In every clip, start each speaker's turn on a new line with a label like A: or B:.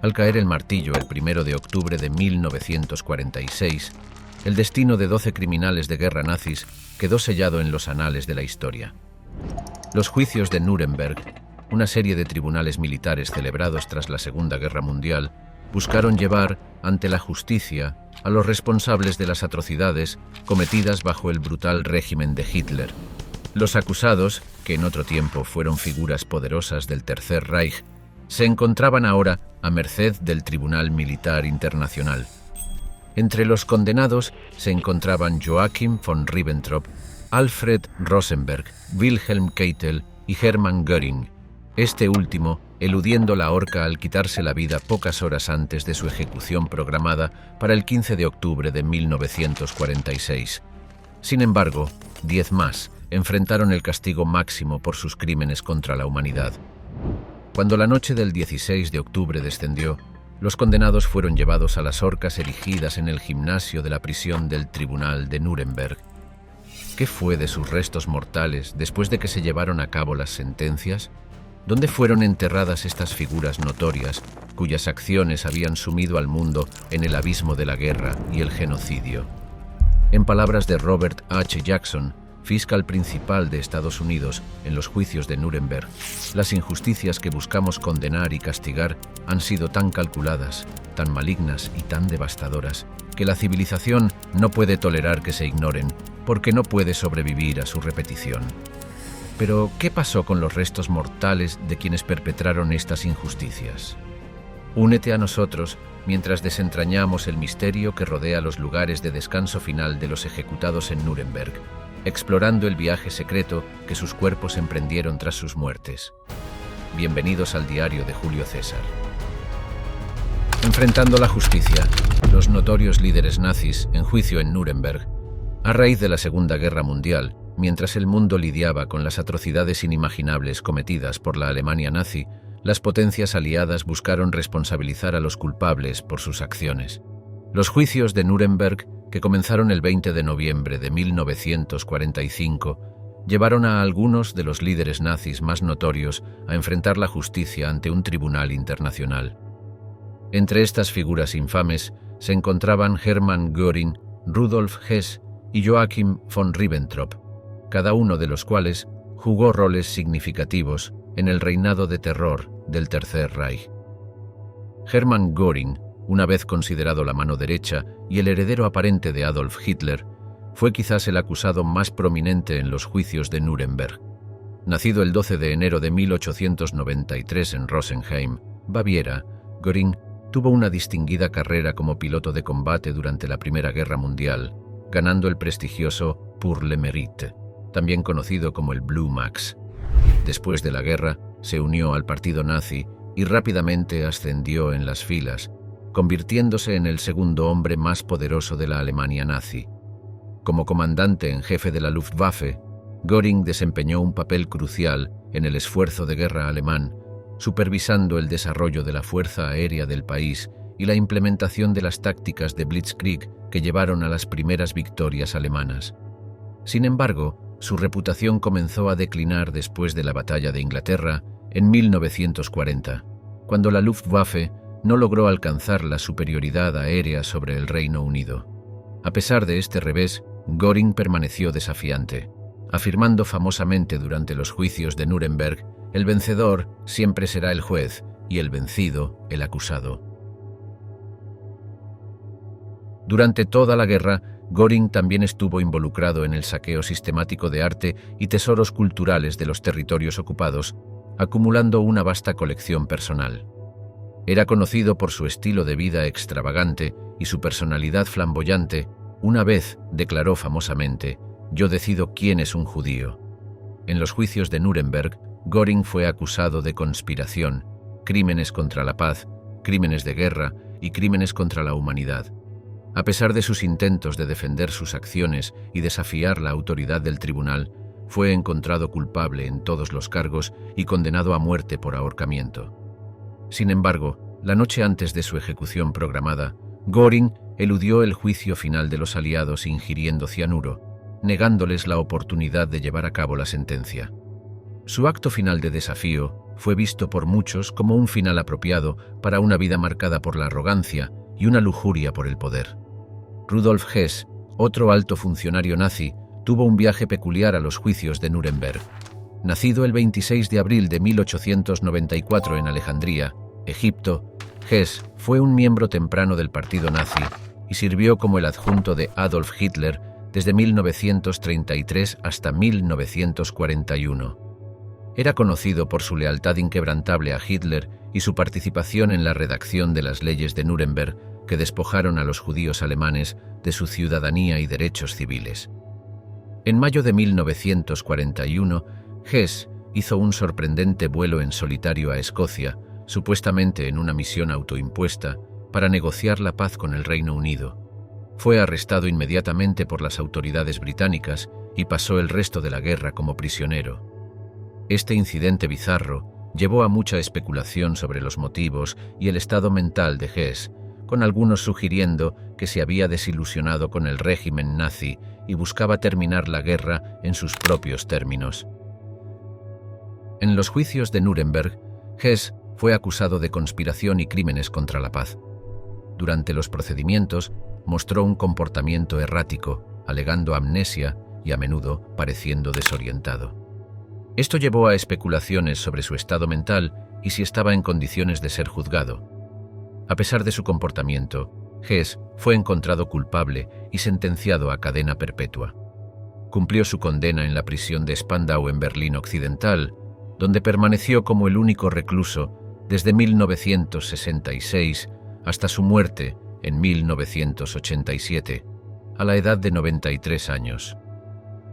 A: Al caer el martillo el 1 de octubre de 1946, el destino de 12 criminales de guerra nazis quedó sellado en los anales de la historia. Los juicios de Nuremberg, una serie de tribunales militares celebrados tras la Segunda Guerra Mundial, buscaron llevar ante la justicia a los responsables de las atrocidades cometidas bajo el brutal régimen de Hitler. Los acusados, que en otro tiempo fueron figuras poderosas del Tercer Reich, se encontraban ahora a merced del Tribunal Militar Internacional. Entre los condenados se encontraban Joachim von Ribbentrop, Alfred Rosenberg, Wilhelm Keitel y Hermann Göring, este último eludiendo la horca al quitarse la vida pocas horas antes de su ejecución programada para el 15 de octubre de 1946. Sin embargo, 10 más enfrentaron el castigo máximo por sus crímenes contra la humanidad. Cuando la noche del 16 de octubre descendió, los condenados fueron llevados a las horcas erigidas en el gimnasio de la prisión del Tribunal de Nuremberg. ¿Qué fue de sus restos mortales después de que se llevaron a cabo las sentencias? ¿Dónde fueron enterradas estas figuras notorias, cuyas acciones habían sumido al mundo en el abismo de la guerra y el genocidio? En palabras de Robert H. Jackson, fiscal principal de Estados Unidos en los juicios de Nuremberg, las injusticias que buscamos condenar y castigar han sido tan calculadas, tan malignas y tan devastadoras, que la civilización no puede tolerar que se ignoren, porque no puede sobrevivir a su repetición. Pero, ¿qué pasó con los restos mortales de quienes perpetraron estas injusticias? Únete a nosotros mientras desentrañamos el misterio que rodea los lugares de descanso final de los ejecutados en Nuremberg, explorando el viaje secreto que sus cuerpos emprendieron tras sus muertes. Bienvenidos al diario de Julio César. Enfrentando la justicia, los notorios líderes nazis en juicio en Nuremberg. A raíz de la Segunda Guerra Mundial, mientras el mundo lidiaba con las atrocidades inimaginables cometidas por la Alemania nazi, las potencias aliadas buscaron responsabilizar a los culpables por sus acciones. Los juicios de Nuremberg, que comenzaron el 20 de noviembre de 1945, llevaron a algunos de los líderes nazis más notorios a enfrentar la justicia ante un tribunal internacional. Entre estas figuras infames se encontraban Hermann Göring, Rudolf Hess y Joachim von Ribbentrop, cada uno de los cuales jugó roles significativos en el reinado de terror del Tercer Reich. Hermann Göring, una vez considerado la mano derecha y el heredero aparente de Adolf Hitler, fue quizás el acusado más prominente en los juicios de Nuremberg. Nacido el 12 de enero de 1893 en Rosenheim, Baviera, Göring tuvo una distinguida carrera como piloto de combate durante la Primera Guerra Mundial, ganando el prestigioso Pour le Mérite, también conocido como el Blue Max. Después de la guerra, se unió al partido nazi y rápidamente ascendió en las filas, convirtiéndose en el segundo hombre más poderoso de la Alemania nazi. Como comandante en jefe de la Luftwaffe, Göring desempeñó un papel crucial en el esfuerzo de guerra alemán, supervisando el desarrollo de la fuerza aérea del país y la implementación de las tácticas de Blitzkrieg que llevaron a las primeras victorias alemanas. Sin embargo, su reputación comenzó a declinar después de la Batalla de Inglaterra en 1940, cuando la Luftwaffe no logró alcanzar la superioridad aérea sobre el Reino Unido. A pesar de este revés, Göring permaneció desafiante, afirmando famosamente durante los juicios de Nuremberg: el vencedor siempre será el juez y el vencido el acusado. Durante toda la guerra, Göring también estuvo involucrado en el saqueo sistemático de arte y tesoros culturales de los territorios ocupados, acumulando una vasta colección personal. Era conocido por su estilo de vida extravagante y su personalidad flamboyante. Una vez declaró famosamente: «Yo decido quién es un judío». En los juicios de Nuremberg, Göring fue acusado de conspiración, crímenes contra la paz, crímenes de guerra y crímenes contra la humanidad. A pesar de sus intentos de defender sus acciones y desafiar la autoridad del tribunal, fue encontrado culpable en todos los cargos y condenado a muerte por ahorcamiento. Sin embargo, la noche antes de su ejecución programada, Göring eludió el juicio final de los aliados ingiriendo cianuro, negándoles la oportunidad de llevar a cabo la sentencia. Su acto final de desafío fue visto por muchos como un final apropiado para una vida marcada por la arrogancia y una lujuria por el poder. Rudolf Hess, otro alto funcionario nazi, tuvo un viaje peculiar a los juicios de Nuremberg. Nacido el 26 de abril de 1894 en Alejandría, Egipto, Hess fue un miembro temprano del partido nazi y sirvió como el adjunto de Adolf Hitler desde 1933 hasta 1941. Era conocido por su lealtad inquebrantable a Hitler y su participación en la redacción de las leyes de Nuremberg que despojaron a los judíos alemanes de su ciudadanía y derechos civiles. En mayo de 1941, Hess hizo un sorprendente vuelo en solitario a Escocia, supuestamente en una misión autoimpuesta, para negociar la paz con el Reino Unido. Fue arrestado inmediatamente por las autoridades británicas y pasó el resto de la guerra como prisionero. Este incidente bizarro llevó a mucha especulación sobre los motivos y el estado mental de Hess, con algunos sugiriendo que se había desilusionado con el régimen nazi y buscaba terminar la guerra en sus propios términos. En los juicios de Nuremberg, Hess fue acusado de conspiración y crímenes contra la paz. Durante los procedimientos, mostró un comportamiento errático, alegando amnesia y a menudo pareciendo desorientado. Esto llevó a especulaciones sobre su estado mental y si estaba en condiciones de ser juzgado. A pesar de su comportamiento, Hess fue encontrado culpable y sentenciado a cadena perpetua. Cumplió su condena en la prisión de Spandau en Berlín Occidental, donde permaneció como el único recluso desde 1966 hasta su muerte en 1987, a la edad de 93 años.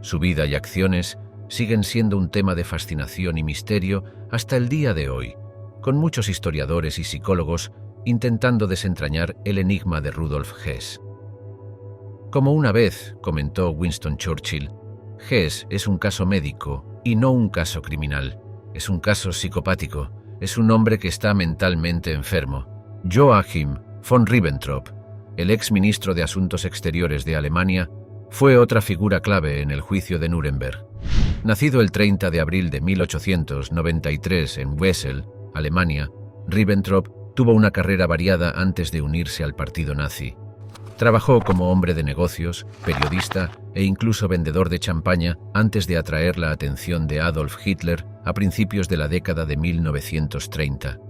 A: Su vida y acciones siguen siendo un tema de fascinación y misterio hasta el día de hoy, con muchos historiadores y psicólogos intentando desentrañar el enigma de Rudolf Hess. Como una vez comentó Winston Churchill, Hess es un caso médico y no un caso criminal. Es un caso psicopático. Es un hombre que está mentalmente enfermo. Joachim von Ribbentrop, el ex ministro de Asuntos Exteriores de Alemania, fue otra figura clave en el juicio de Nuremberg. Nacido el 30 de abril de 1893 en Wesel, Alemania, Ribbentrop tuvo una carrera variada antes de unirse al partido nazi. Trabajó como hombre de negocios, periodista e incluso vendedor de champaña antes de atraer la atención de Adolf Hitler a principios de la década de 1930.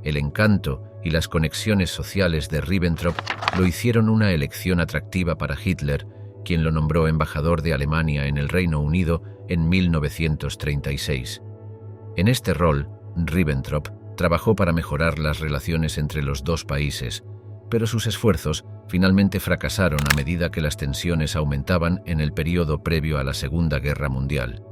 A: El encanto y las conexiones sociales de Ribbentrop lo hicieron una elección atractiva para Hitler, quien lo nombró embajador de Alemania en el Reino Unido en 1936. En este rol, Ribbentrop trabajó para mejorar las relaciones entre los dos países, pero sus esfuerzos finalmente fracasaron a medida que las tensiones aumentaban en el período previo a la Segunda Guerra Mundial.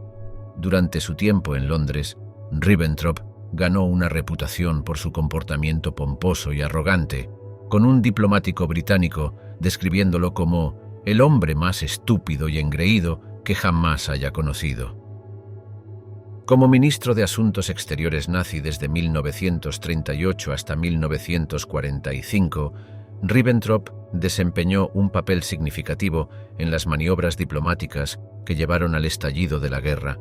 A: Durante su tiempo en Londres, Ribbentrop ganó una reputación por su comportamiento pomposo y arrogante, con un diplomático británico describiéndolo como el hombre más estúpido y engreído que jamás haya conocido. Como ministro de Asuntos Exteriores nazi desde 1938 hasta 1945, Ribbentrop desempeñó un papel significativo en las maniobras diplomáticas que llevaron al estallido de la guerra.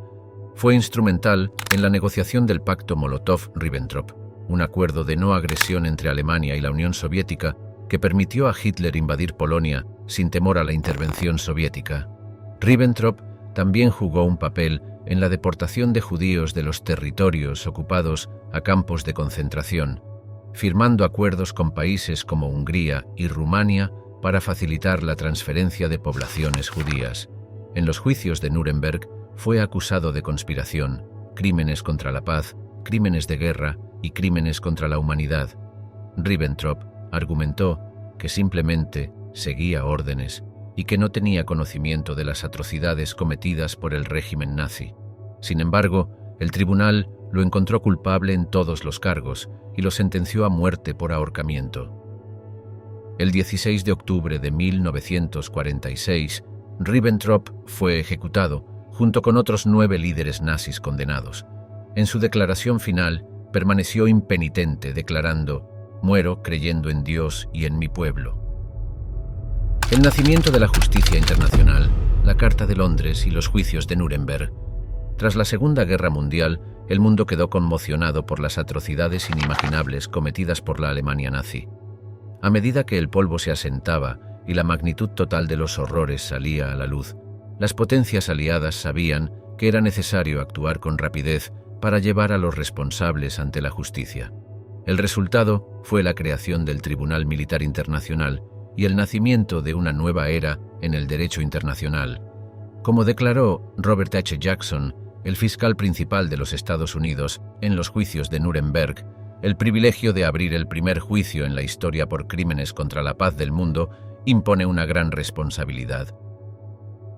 A: Fue instrumental en la negociación del Pacto Molotov-Ribbentrop, un acuerdo de no agresión entre Alemania y la Unión Soviética que permitió a Hitler invadir Polonia sin temor a la intervención soviética. Ribbentrop también jugó un papel en la deportación de judíos de los territorios ocupados a campos de concentración, firmando acuerdos con países como Hungría y Rumania para facilitar la transferencia de poblaciones judías. En los juicios de Nuremberg fue acusado de conspiración, crímenes contra la paz, crímenes de guerra y crímenes contra la humanidad. Ribbentrop argumentó que simplemente seguía órdenes y que no tenía conocimiento de las atrocidades cometidas por el régimen nazi. Sin embargo, el tribunal lo encontró culpable en todos los cargos y lo sentenció a muerte por ahorcamiento. El 16 de octubre de 1946, Ribbentrop fue ejecutado, junto con otros 9 líderes nazis condenados. En su declaración final, permaneció impenitente, declarando: «Muero creyendo en Dios y en mi pueblo». El nacimiento de la justicia internacional, la Carta de Londres y los juicios de Nuremberg Tras la Segunda Guerra Mundial, el mundo quedó conmocionado por las atrocidades inimaginables cometidas por la Alemania nazi. A medida que el polvo se asentaba y la magnitud total de los horrores salía a la luz, las potencias aliadas sabían que era necesario actuar con rapidez para llevar a los responsables ante la justicia. El resultado fue la creación del Tribunal Militar Internacional y el nacimiento de una nueva era en el derecho internacional. Como declaró Robert H. Jackson, el fiscal principal de los Estados Unidos, en los juicios de Nuremberg, el privilegio de abrir el primer juicio en la historia por crímenes contra la paz del mundo impone una gran responsabilidad.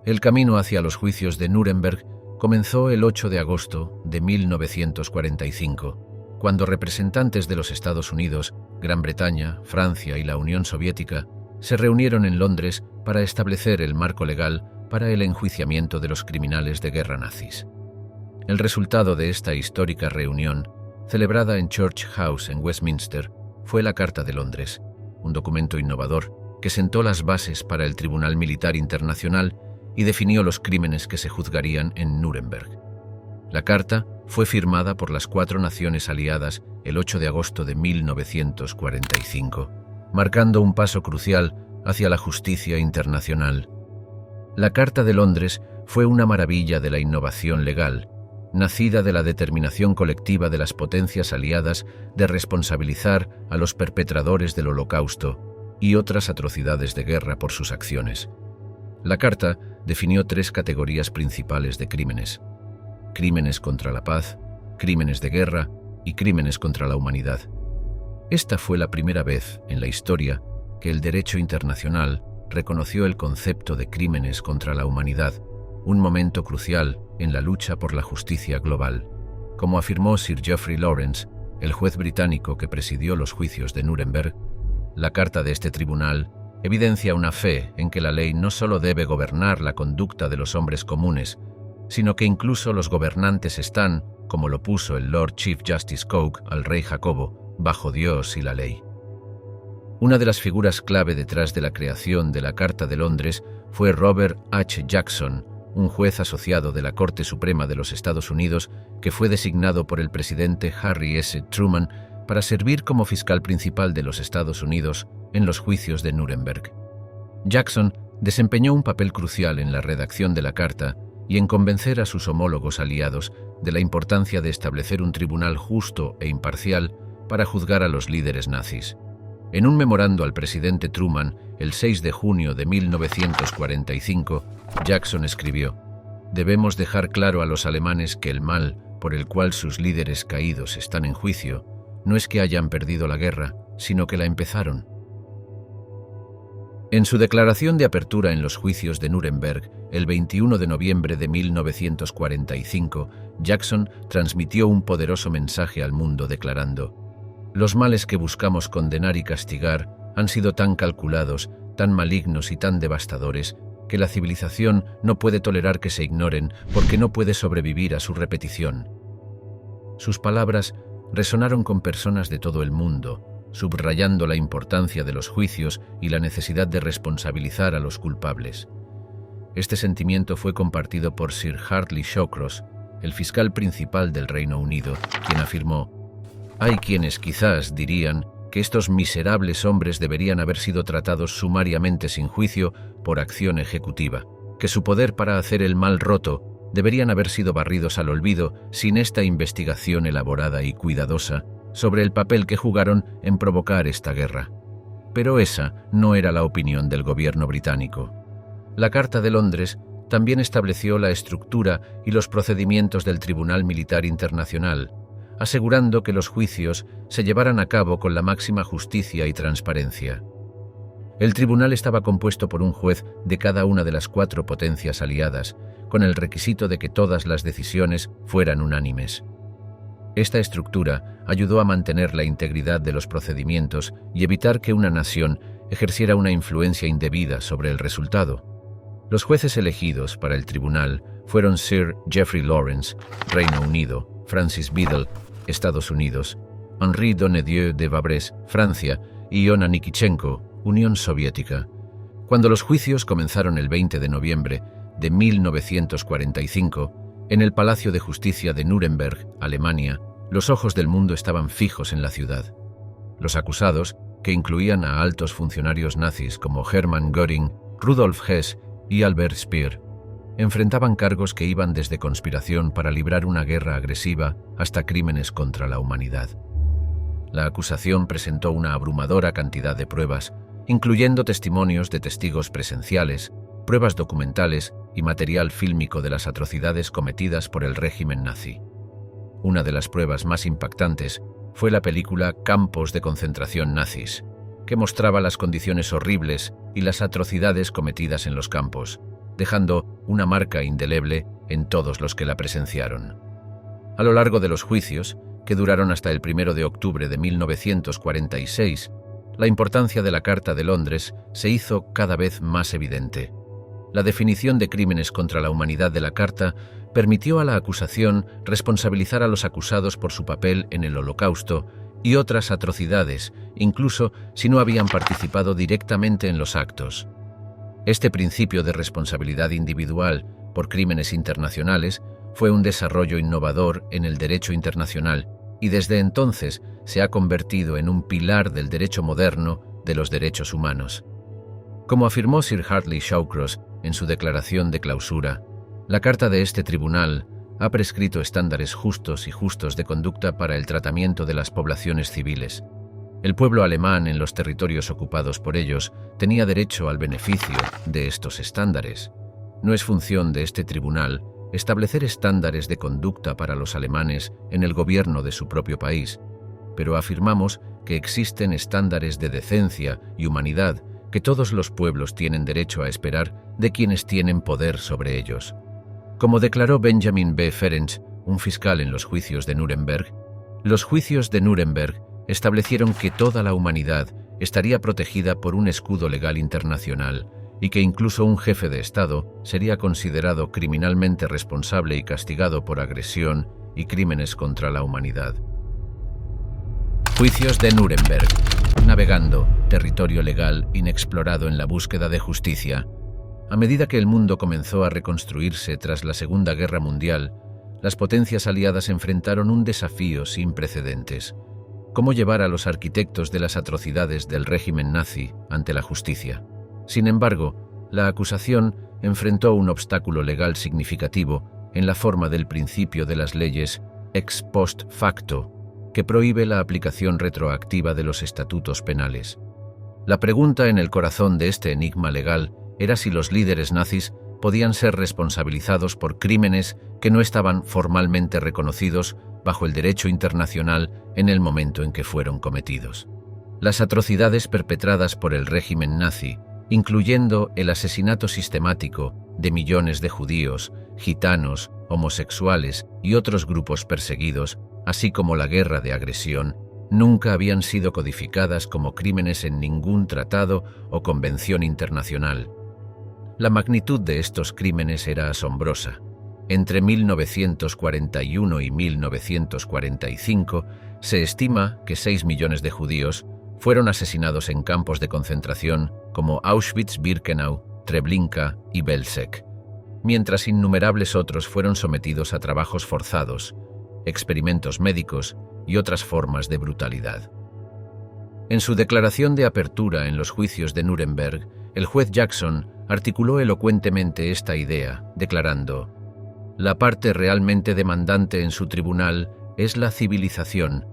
A: El camino hacia los juicios de Nuremberg comenzó el 8 de agosto de 1945, cuando representantes de los Estados Unidos, Gran Bretaña, Francia y la Unión Soviética se reunieron en Londres para establecer el marco legal para el enjuiciamiento de los criminales de guerra nazis. El resultado de esta histórica reunión, celebrada en Church House en Westminster, fue la Carta de Londres, un documento innovador que sentó las bases para el Tribunal Militar Internacional y definió los crímenes que se juzgarían en Nuremberg. La Carta fue firmada por las 4 naciones aliadas el 8 de agosto de 1945, marcando un paso crucial hacia la justicia internacional. La Carta de Londres fue una maravilla de la innovación legal, nacida de la determinación colectiva de las potencias aliadas de responsabilizar a los perpetradores del Holocausto y otras atrocidades de guerra por sus acciones. La Carta definió 3 categorías principales de crímenes: crímenes contra la paz, crímenes de guerra y crímenes contra la humanidad. Esta fue la primera vez en la historia que el derecho internacional reconoció el concepto de crímenes contra la humanidad, un momento crucial en la lucha por la justicia global. Como afirmó Sir Geoffrey Lawrence, el juez británico que presidió los juicios de Nuremberg, la Carta de este tribunal evidencia una fe en que la ley no solo debe gobernar la conducta de los hombres comunes, sino que incluso los gobernantes están, como lo puso el Lord Chief Justice Coke al rey Jacobo, bajo Dios y la ley. Una de las figuras clave detrás de la creación de la Carta de Londres fue Robert H. Jackson, un juez asociado de la Corte Suprema de los Estados Unidos que fue designado por el presidente Harry S. Truman para servir como fiscal principal de los Estados Unidos en los juicios de Nuremberg. Jackson desempeñó un papel crucial en la redacción de la Carta y en convencer a sus homólogos aliados de la importancia de establecer un tribunal justo e imparcial para juzgar a los líderes nazis. En un memorando al presidente Truman, el 6 de junio de 1945, Jackson escribió: «Debemos dejar claro a los alemanes que el mal por el cual sus líderes caídos están en juicio no es que hayan perdido la guerra, sino que la empezaron». En su declaración de apertura en los juicios de Nuremberg, el 21 de noviembre de 1945, Jackson transmitió un poderoso mensaje al mundo declarando: «Los males que buscamos condenar y castigar han sido tan calculados, tan malignos y tan devastadores que la civilización no puede tolerar que se ignoren porque no puede sobrevivir a su repetición». Sus palabras resonaron con personas de todo el mundo, subrayando la importancia de los juicios y la necesidad de responsabilizar a los culpables. Este sentimiento fue compartido por Sir Hartley Shawcross, el fiscal principal del Reino Unido, quien afirmó: «Hay quienes quizás dirían que estos miserables hombres deberían haber sido tratados sumariamente sin juicio por acción ejecutiva, que su poder para hacer el mal roto deberían haber sido barridos al olvido sin esta investigación elaborada y cuidadosa sobre el papel que jugaron en provocar esta guerra». Pero esa no era la opinión del gobierno británico. La Carta de Londres también estableció la estructura y los procedimientos del Tribunal Militar Internacional, asegurando que los juicios se llevaran a cabo con la máxima justicia y transparencia. El tribunal estaba compuesto por un juez de cada una de las 4 potencias aliadas, con el requisito de que todas las decisiones fueran unánimes. Esta estructura ayudó a mantener la integridad de los procedimientos y evitar que una nación ejerciera una influencia indebida sobre el resultado. Los jueces elegidos para el tribunal fueron Sir Geoffrey Lawrence, Reino Unido; Francis Biddle, Estados Unidos; Henri Donnedieu de Vabres, Francia; y Iona Nikitchenko, Unión Soviética. Cuando los juicios comenzaron el 20 de noviembre de 1945, En el Palacio de Justicia de Nuremberg, Alemania, los ojos del mundo estaban fijos en la ciudad. Los acusados, que incluían a altos funcionarios nazis como Hermann Göring, Rudolf Hess y Albert Speer, enfrentaban cargos que iban desde conspiración para librar una guerra agresiva hasta crímenes contra la humanidad. La acusación presentó una abrumadora cantidad de pruebas, incluyendo testimonios de testigos presenciales, pruebas documentales y material fílmico de las atrocidades cometidas por el régimen nazi. Una de las pruebas más impactantes fue la película Campos de concentración nazis, que mostraba las condiciones horribles y las atrocidades cometidas en los campos, dejando una marca indeleble en todos los que la presenciaron. A lo largo de los juicios, que duraron hasta el 1 de octubre de 1946, la importancia de la Carta de Londres se hizo cada vez más evidente. La definición de crímenes contra la humanidad de la Carta permitió a la acusación responsabilizar a los acusados por su papel en el Holocausto y otras atrocidades, incluso si no habían participado directamente en los actos. Este principio de responsabilidad individual por crímenes internacionales fue un desarrollo innovador en el derecho internacional y desde entonces se ha convertido en un pilar del derecho moderno de los derechos humanos. Como afirmó Sir Hartley Shawcross en su declaración de clausura, la Carta de este tribunal ha prescrito estándares justos y justos de conducta para el tratamiento de las poblaciones civiles. El pueblo alemán en los territorios ocupados por ellos tenía derecho al beneficio de estos estándares. No es función de este tribunal establecer estándares de conducta para los alemanes en el gobierno de su propio país, pero afirmamos que existen estándares de decencia y humanidad que todos los pueblos tienen derecho a esperar de quienes tienen poder sobre ellos. Como declaró Benjamin B. Ferencz, un fiscal en los juicios de Nuremberg, los juicios de Nuremberg establecieron que toda la humanidad estaría protegida por un escudo legal internacional y que incluso un jefe de Estado sería considerado criminalmente responsable y castigado por agresión y crímenes contra la humanidad. Juicios de Nuremberg. Navegando, territorio legal inexplorado en la búsqueda de justicia. A medida que el mundo comenzó a reconstruirse tras la Segunda Guerra Mundial, las potencias aliadas enfrentaron un desafío sin precedentes: cómo llevar a los arquitectos de las atrocidades del régimen nazi ante la justicia. Sin embargo, la acusación enfrentó un obstáculo legal significativo en la forma del principio de las leyes ex post facto, que prohíbe la aplicación retroactiva de los estatutos penales. La pregunta en el corazón de este enigma legal era si los líderes nazis podían ser responsabilizados por crímenes que no estaban formalmente reconocidos bajo el derecho internacional en el momento en que fueron cometidos. Las atrocidades perpetradas por el régimen nazi, incluyendo el asesinato sistemático de millones de judíos, gitanos, homosexuales y otros grupos perseguidos, así como la guerra de agresión, nunca habían sido codificadas como crímenes en ningún tratado o convención internacional. La magnitud de estos crímenes era asombrosa. Entre 1941 y 1945 se estima que 6 millones de judíos fueron asesinados en campos de concentración como Auschwitz-Birkenau, Treblinka y Belzec, mientras innumerables otros fueron sometidos a trabajos forzados, experimentos médicos y otras formas de brutalidad. En su declaración de apertura en los juicios de Nuremberg, el juez Jackson articuló elocuentemente esta idea, declarando: «La parte realmente demandante en su tribunal es la civilización.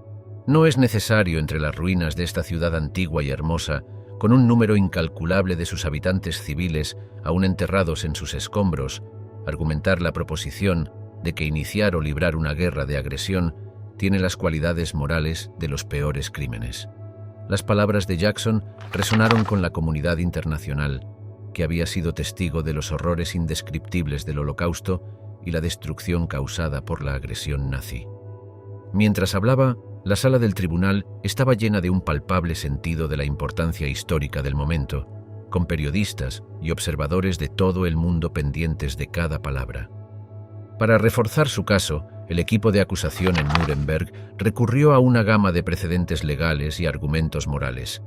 A: No es necesario entre las ruinas de esta ciudad antigua y hermosa, con un número incalculable de sus habitantes civiles aún enterrados en sus escombros, argumentar la proposición de que iniciar o librar una guerra de agresión tiene las cualidades morales de los peores crímenes». Las palabras de Jackson resonaron con la comunidad internacional, que había sido testigo de los horrores indescriptibles del Holocausto y la destrucción causada por la agresión nazi. Mientras hablaba, la sala del tribunal estaba llena de un palpable sentido de la importancia histórica del momento, con periodistas y observadores de todo el mundo pendientes de cada palabra. Para reforzar su caso, el equipo de acusación en Nuremberg recurrió a una gama de precedentes legales y argumentos morales.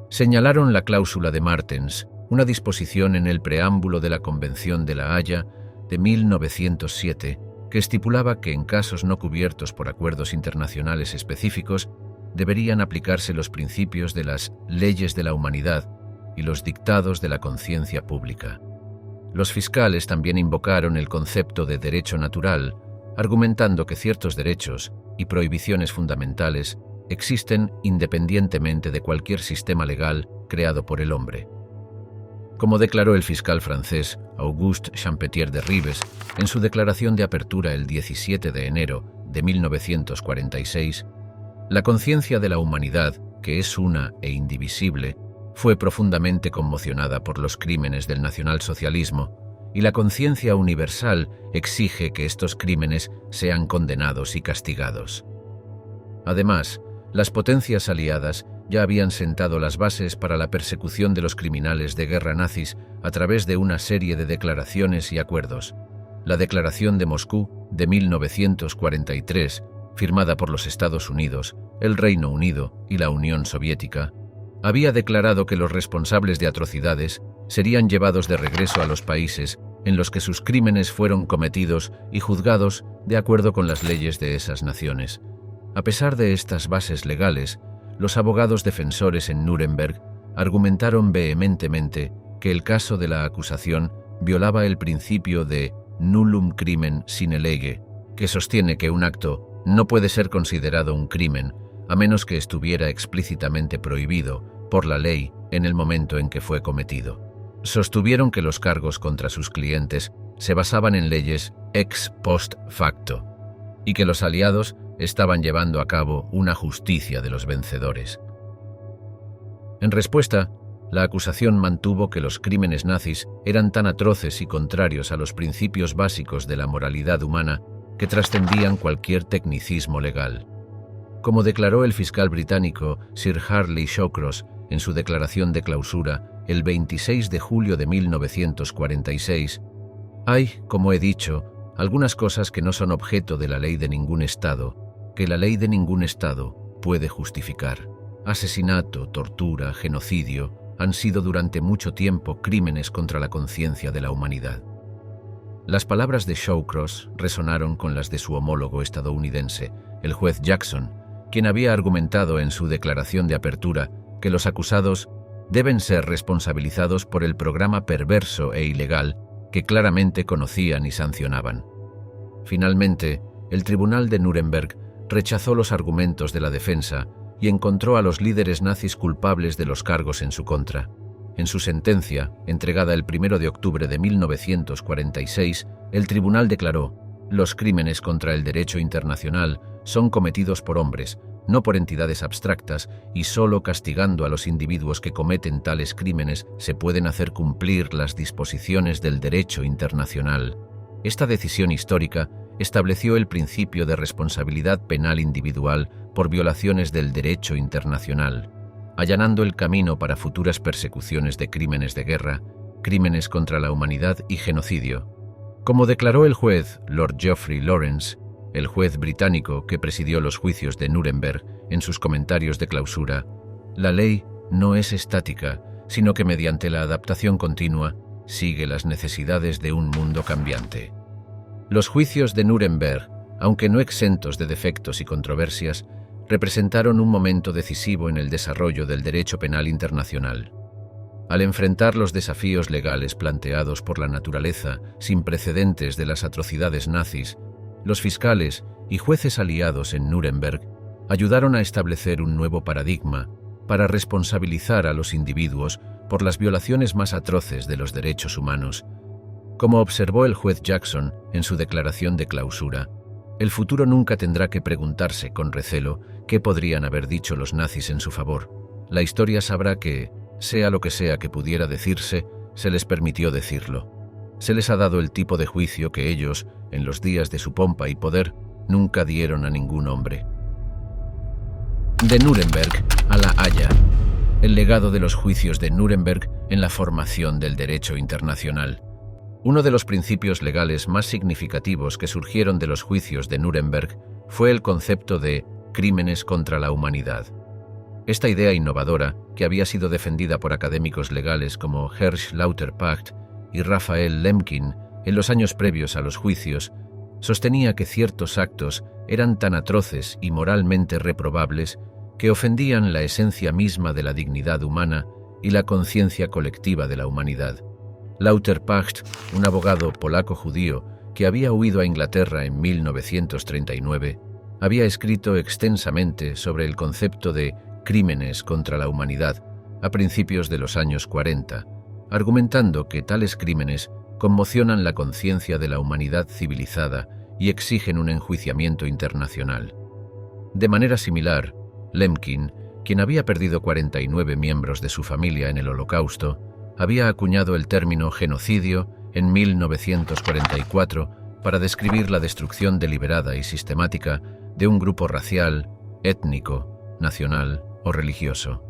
A: Señalaron la cláusula de Martens, una disposición en el preámbulo de la Convención de La Haya de 1907 que estipulaba que en casos no cubiertos por acuerdos internacionales específicos deberían aplicarse los principios de las leyes de la humanidad y los dictados de la conciencia pública. Los fiscales también invocaron el concepto de derecho natural, argumentando que ciertos derechos y prohibiciones fundamentales existen independientemente de cualquier sistema legal creado por el hombre. Como declaró el fiscal francés Auguste Champetier de Ribes en su declaración de apertura el 17 de enero de 1946, la conciencia de la humanidad, que es una e indivisible, fue profundamente conmocionada por los crímenes del nacionalsocialismo, y la conciencia universal exige que estos crímenes sean condenados y castigados. Además, las potencias aliadas ya habían sentado las bases para la persecución de los criminales de guerra nazis a través de una serie de declaraciones y acuerdos. La Declaración de Moscú de 1943, firmada por los Estados Unidos, el Reino Unido y la Unión Soviética, había declarado que los responsables de atrocidades serían llevados de regreso a los países en los que sus crímenes fueron cometidos y juzgados de acuerdo con las leyes de esas naciones. A pesar de estas bases legales, los abogados defensores en Nuremberg argumentaron vehementemente que el caso de la acusación violaba el principio de nullum crimen sine lege, que sostiene que un acto no puede ser considerado un crimen a menos que estuviera explícitamente prohibido por la ley en el momento en que fue cometido. Sostuvieron que los cargos contra sus clientes se basaban en leyes ex post facto y que los aliados estaban llevando a cabo una justicia de los vencedores. En respuesta, la acusación mantuvo que los crímenes nazis eran tan atroces y contrarios a los principios básicos de la moralidad humana que trascendían cualquier tecnicismo legal. Como declaró el fiscal británico Sir Harley Shawcross en su declaración de clausura el 26 de julio de 1946, hay, como he dicho, algunas cosas que no son objeto de la ley de ningún Estado, que la ley de ningún Estado puede justificar. Asesinato, tortura, genocidio han sido durante mucho tiempo crímenes contra la conciencia de la humanidad. Las palabras de Shawcross resonaron con las de su homólogo estadounidense, el juez Jackson, quien había argumentado en su declaración de apertura que los acusados deben ser responsabilizados por el programa perverso e ilegal que claramente conocían y sancionaban. Finalmente, el Tribunal de Nuremberg rechazó los argumentos de la defensa y encontró a los líderes nazis culpables de los cargos en su contra. En su sentencia, entregada el 1 de octubre de 1946, el tribunal declaró: «Los crímenes contra el derecho internacional son cometidos por hombres, no por entidades abstractas, y solo castigando a los individuos que cometen tales crímenes se pueden hacer cumplir las disposiciones del derecho internacional». Esta decisión histórica estableció el principio de responsabilidad penal individual por violaciones del derecho internacional, allanando el camino para futuras persecuciones de crímenes de guerra, crímenes contra la humanidad y genocidio. Como declaró el juez Lord Geoffrey Lawrence, el juez británico que presidió los juicios de Nuremberg, en sus comentarios de clausura, la ley no es estática, sino que mediante la adaptación continua sigue las necesidades de un mundo cambiante. Los juicios de Nuremberg, aunque no exentos de defectos y controversias, representaron un momento decisivo en el desarrollo del derecho penal internacional. Al enfrentar los desafíos legales planteados por la naturaleza sin precedentes de las atrocidades nazis, los fiscales y jueces aliados en Nuremberg ayudaron a establecer un nuevo paradigma para responsabilizar a los individuos por las violaciones más atroces de los derechos humanos. Como observó el juez Jackson en su declaración de clausura, el futuro nunca tendrá que preguntarse con recelo qué podrían haber dicho los nazis en su favor. La historia sabrá que, sea lo que sea que pudiera decirse, se les permitió decirlo. Se les ha dado el tipo de juicio que ellos, en los días de su pompa y poder, nunca dieron a ningún hombre. De Nuremberg a La Haya. El legado de los juicios de Nuremberg en la formación del derecho internacional. Uno de los principios legales más significativos que surgieron de los juicios de Nuremberg fue el concepto de crímenes contra la humanidad. Esta idea innovadora, que había sido defendida por académicos legales como Hersch Lauterpacht y Raphael Lemkin en los años previos a los juicios, sostenía que ciertos actos eran tan atroces y moralmente reprobables que ofendían la esencia misma de la dignidad humana y la conciencia colectiva de la humanidad. Lauterpacht, un abogado polaco-judío que había huido a Inglaterra en 1939, había escrito extensamente sobre el concepto de crímenes contra la humanidad a principios de los años 40, argumentando que tales crímenes conmocionan la conciencia de la humanidad civilizada y exigen un enjuiciamiento internacional. De manera similar, Lemkin, quien había perdido 49 miembros de su familia en el Holocausto, había acuñado el término genocidio en 1944 para describir la destrucción deliberada y sistemática de un grupo racial, étnico, nacional o religioso.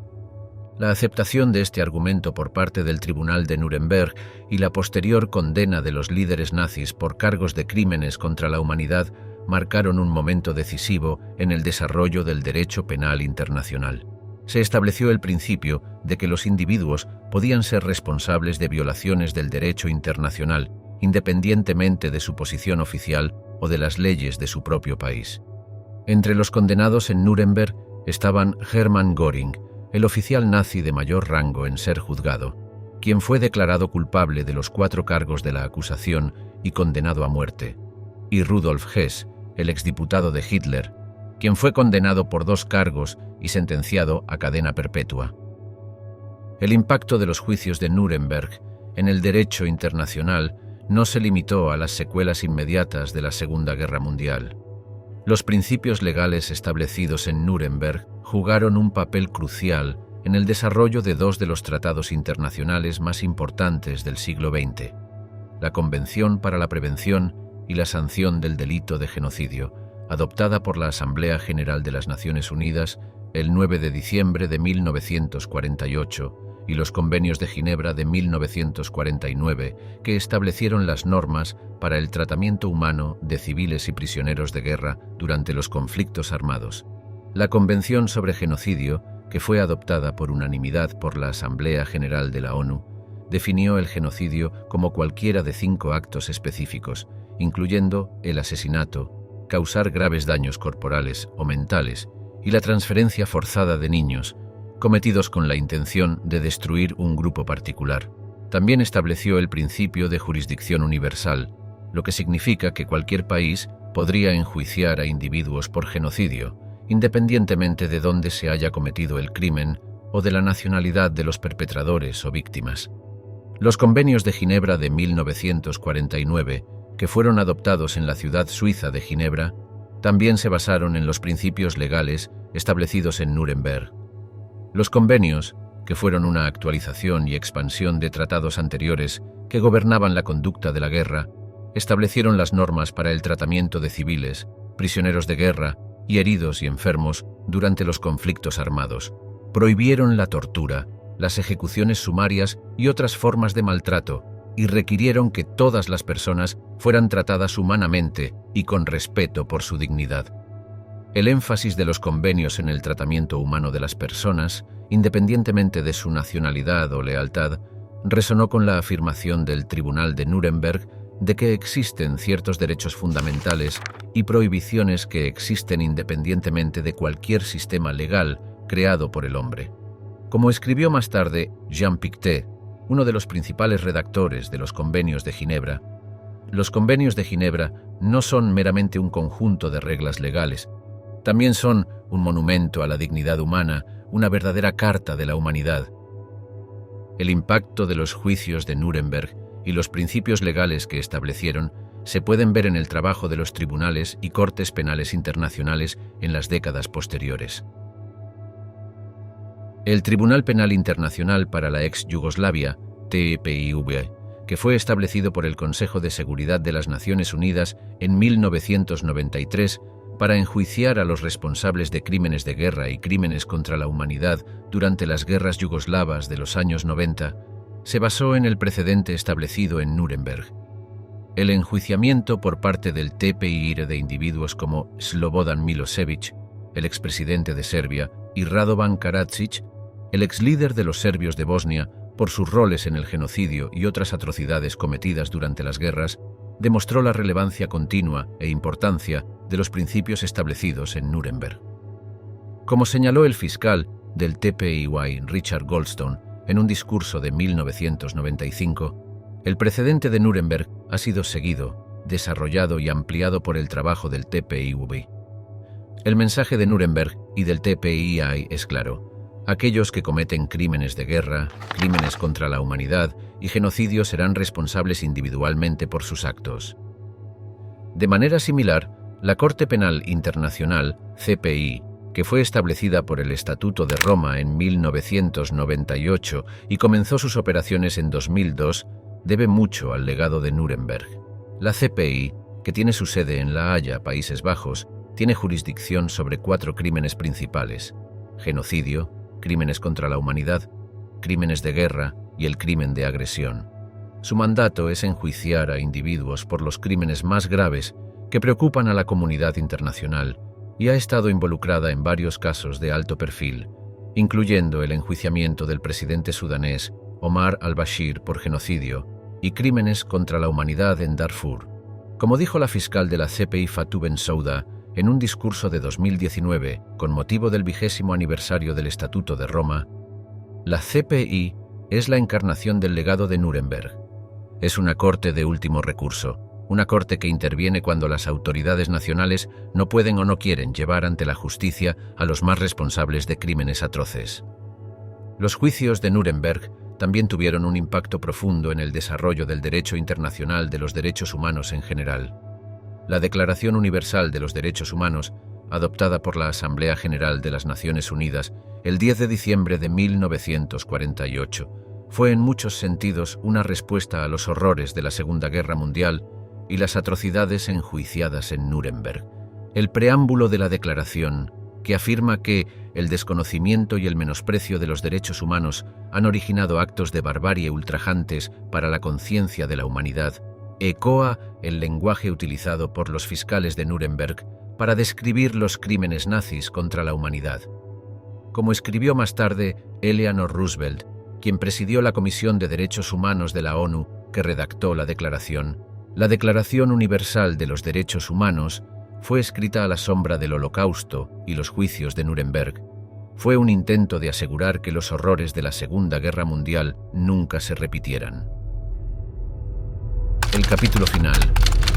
A: La aceptación de este argumento por parte del Tribunal de Nuremberg y la posterior condena de los líderes nazis por cargos de crímenes contra la humanidad marcaron un momento decisivo en el desarrollo del derecho penal internacional. Se estableció el principio de que los individuos podían ser responsables de violaciones del derecho internacional, independientemente de su posición oficial o de las leyes de su propio país. Entre los condenados en Nuremberg estaban Hermann Göring, el oficial nazi de mayor rango en ser juzgado, quien fue declarado culpable de los 4 cargos de la acusación y condenado a muerte, y Rudolf Hess, el exdiputado de Hitler, quien fue condenado por 2 cargos y sentenciado a cadena perpetua. El impacto de los juicios de Nuremberg en el derecho internacional no se limitó a las secuelas inmediatas de la Segunda Guerra Mundial. Los principios legales establecidos en Nuremberg jugaron un papel crucial en el desarrollo de 2 de los tratados internacionales más importantes del siglo XX, la Convención para la Prevención y la Sanción del Delito de Genocidio, adoptada por la Asamblea General de las Naciones Unidas el 9 de diciembre de 1948, y los Convenios de Ginebra de 1949, que establecieron las normas para el tratamiento humano de civiles y prisioneros de guerra durante los conflictos armados. La Convención sobre Genocidio, que fue adoptada por unanimidad por la Asamblea General de la ONU, definió el genocidio como cualquiera de 5 actos específicos, incluyendo el asesinato, causar graves daños corporales o mentales y la transferencia forzada de niños, cometidos con la intención de destruir un grupo particular. También estableció el principio de jurisdicción universal, lo que significa que cualquier país podría enjuiciar a individuos por genocidio, independientemente de dónde se haya cometido el crimen o de la nacionalidad de los perpetradores o víctimas. Los Convenios de Ginebra de 1949, que fueron adoptados en la ciudad suiza de Ginebra, también se basaron en los principios legales establecidos en Nuremberg. Los convenios, que fueron una actualización y expansión de tratados anteriores que gobernaban la conducta de la guerra, establecieron las normas para el tratamiento de civiles, prisioneros de guerra y heridos y enfermos durante los conflictos armados. Prohibieron la tortura, las ejecuciones sumarias y otras formas de maltrato, y requirieron que todas las personas fueran tratadas humanamente y con respeto por su dignidad. El énfasis de los convenios en el tratamiento humano de las personas, independientemente de su nacionalidad o lealtad, resonó con la afirmación del Tribunal de Nuremberg de que existen ciertos derechos fundamentales y prohibiciones que existen independientemente de cualquier sistema legal creado por el hombre. Como escribió más tarde Jean Pictet, uno de los principales redactores de los Convenios de Ginebra, los Convenios de Ginebra no son meramente un conjunto de reglas legales, también son un monumento a la dignidad humana, una verdadera carta de la humanidad. El impacto de los juicios de Nuremberg y los principios legales que establecieron se pueden ver en el trabajo de los tribunales y cortes penales internacionales en las décadas posteriores. El Tribunal Penal Internacional para la ex Yugoslavia, TPIV, que fue establecido por el Consejo de Seguridad de las Naciones Unidas en 1993 para enjuiciar a los responsables de crímenes de guerra y crímenes contra la humanidad durante las guerras yugoslavas de los años 90, se basó en el precedente establecido en Nuremberg. El enjuiciamiento por parte del TPIR de individuos como Slobodan Milosevic, el expresidente de Serbia, y Radovan Karadzic, el exlíder de los serbios de Bosnia, por sus roles en el genocidio y otras atrocidades cometidas durante las guerras, demostró la relevancia continua e importancia de los principios establecidos en Nuremberg. Como señaló el fiscal del TPIY, Richard Goldstone, en un discurso de 1995, el precedente de Nuremberg ha sido seguido, desarrollado y ampliado por el trabajo del TPIY. El mensaje de Nuremberg y del TPIY es claro: aquellos que cometen crímenes de guerra, crímenes contra la humanidad y genocidio serán responsables individualmente por sus actos. De manera similar, la Corte Penal Internacional, CPI, que fue establecida por el Estatuto de Roma en 1998 y comenzó sus operaciones en 2002, debe mucho al legado de Nuremberg. La CPI, que tiene su sede en La Haya, Países Bajos, tiene jurisdicción sobre 4 crímenes principales: genocidio, crímenes contra la humanidad, crímenes de guerra y el crimen de agresión. Su mandato es enjuiciar a individuos por los crímenes más graves que preocupan a la comunidad internacional y ha estado involucrada en varios casos de alto perfil, incluyendo el enjuiciamiento del presidente sudanés Omar al-Bashir por genocidio y crímenes contra la humanidad en Darfur. Como dijo la fiscal de la CPI Fatou Bensouda en un discurso de 2019 con motivo del 20º aniversario del Estatuto de Roma, la CPI es la encarnación del legado de Nuremberg. Es una corte de último recurso, una corte que interviene cuando las autoridades nacionales no pueden o no quieren llevar ante la justicia a los más responsables de crímenes atroces. Los juicios de Nuremberg también tuvieron un impacto profundo en el desarrollo del derecho internacional de los derechos humanos en general. La Declaración Universal de los Derechos Humanos, adoptada por la Asamblea General de las Naciones Unidas el 10 de diciembre de 1948, fue en muchos sentidos una respuesta a los horrores de la Segunda Guerra Mundial y las atrocidades enjuiciadas en Nuremberg. El preámbulo de la declaración, que afirma que el desconocimiento y el menosprecio de los derechos humanos han originado actos de barbarie ultrajantes para la conciencia de la humanidad, ecoa el lenguaje utilizado por los fiscales de Nuremberg para describir los crímenes nazis contra la humanidad. Como escribió más tarde Eleanor Roosevelt, quien presidió la Comisión de Derechos Humanos de la ONU que redactó la Declaración Universal de los Derechos Humanos fue escrita a la sombra del Holocausto y los juicios de Nuremberg. Fue un intento de asegurar que los horrores de la Segunda Guerra Mundial nunca se repitieran. El capítulo final,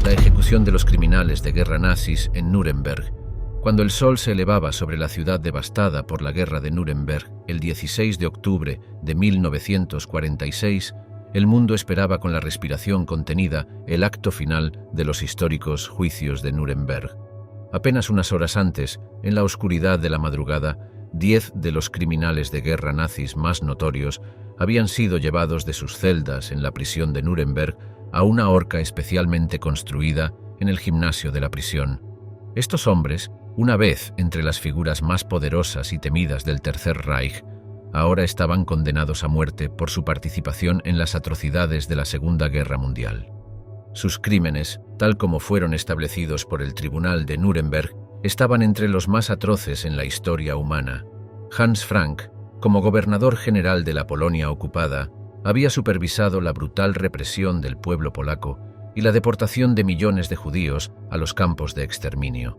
A: la ejecución de los criminales de guerra nazis en Nuremberg. Cuando el sol se elevaba sobre la ciudad devastada por la guerra de Nuremberg, el 16 de octubre de 1946, el mundo esperaba con la respiración contenida el acto final de los históricos juicios de Nuremberg. Apenas unas horas antes, en la oscuridad de la madrugada, 10 de los criminales de guerra nazis más notorios habían sido llevados de sus celdas en la prisión de Nuremberg a una horca especialmente construida en el gimnasio de la prisión. Estos hombres, una vez entre las figuras más poderosas y temidas del Tercer Reich, ahora estaban condenados a muerte por su participación en las atrocidades de la Segunda Guerra Mundial. Sus crímenes, tal como fueron establecidos por el Tribunal de Nuremberg, estaban entre los más atroces en la historia humana. Hans Frank, como gobernador general de la Polonia ocupada, había supervisado la brutal represión del pueblo polaco y la deportación de millones de judíos a los campos de exterminio.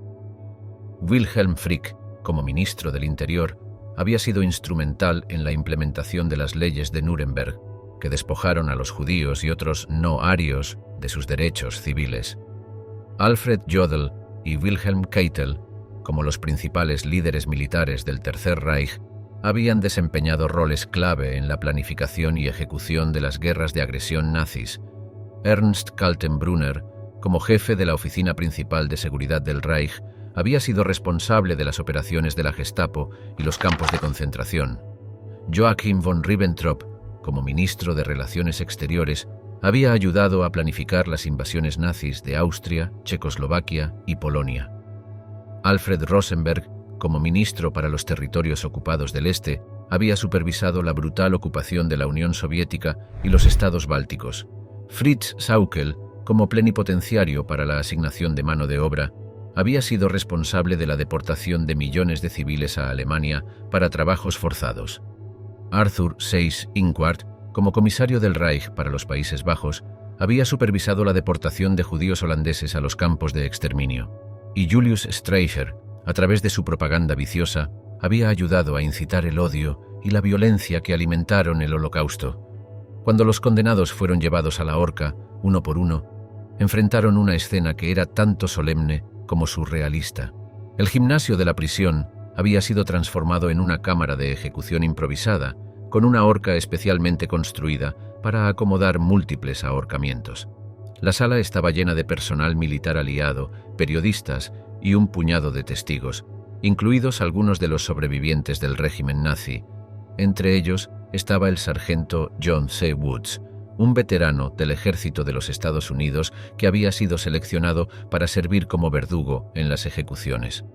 A: Wilhelm Frick, como ministro del Interior, había sido instrumental en la implementación de las leyes de Nuremberg, que despojaron a los judíos y otros no arios de sus derechos civiles. Alfred Jodl y Wilhelm Keitel, como los principales líderes militares del Tercer Reich, habían desempeñado roles clave en la planificación y ejecución de las guerras de agresión nazis. Ernst Kaltenbrunner, como jefe de la Oficina Principal de Seguridad del Reich, había sido responsable de las operaciones de la Gestapo y los campos de concentración. Joachim von Ribbentrop, como ministro de Relaciones Exteriores, había ayudado a planificar las invasiones nazis de Austria, Checoslovaquia y Polonia. Alfred Rosenberg, como ministro para los territorios ocupados del Este, había supervisado la brutal ocupación de la Unión Soviética y los estados bálticos. Fritz Sauckel, como plenipotenciario para la asignación de mano de obra, había sido responsable de la deportación de millones de civiles a Alemania para trabajos forzados. Arthur Seyss-Inquart, como comisario del Reich para los Países Bajos, había supervisado la deportación de judíos holandeses a los campos de exterminio, y Julius Streicher, a través de su propaganda viciosa, había ayudado a incitar el odio y la violencia que alimentaron el Holocausto. Cuando los condenados fueron llevados a la horca, uno por uno, enfrentaron una escena que era tanto solemne como surrealista. El gimnasio de la prisión había sido transformado en una cámara de ejecución improvisada, con una horca especialmente construida para acomodar múltiples ahorcamientos. La sala estaba llena de personal militar aliado, periodistas y un puñado de testigos, incluidos algunos de los sobrevivientes del régimen nazi. Entre ellos estaba el sargento John C. Woods, un veterano del ejército de los Estados Unidos que había sido seleccionado para servir como verdugo en las ejecuciones.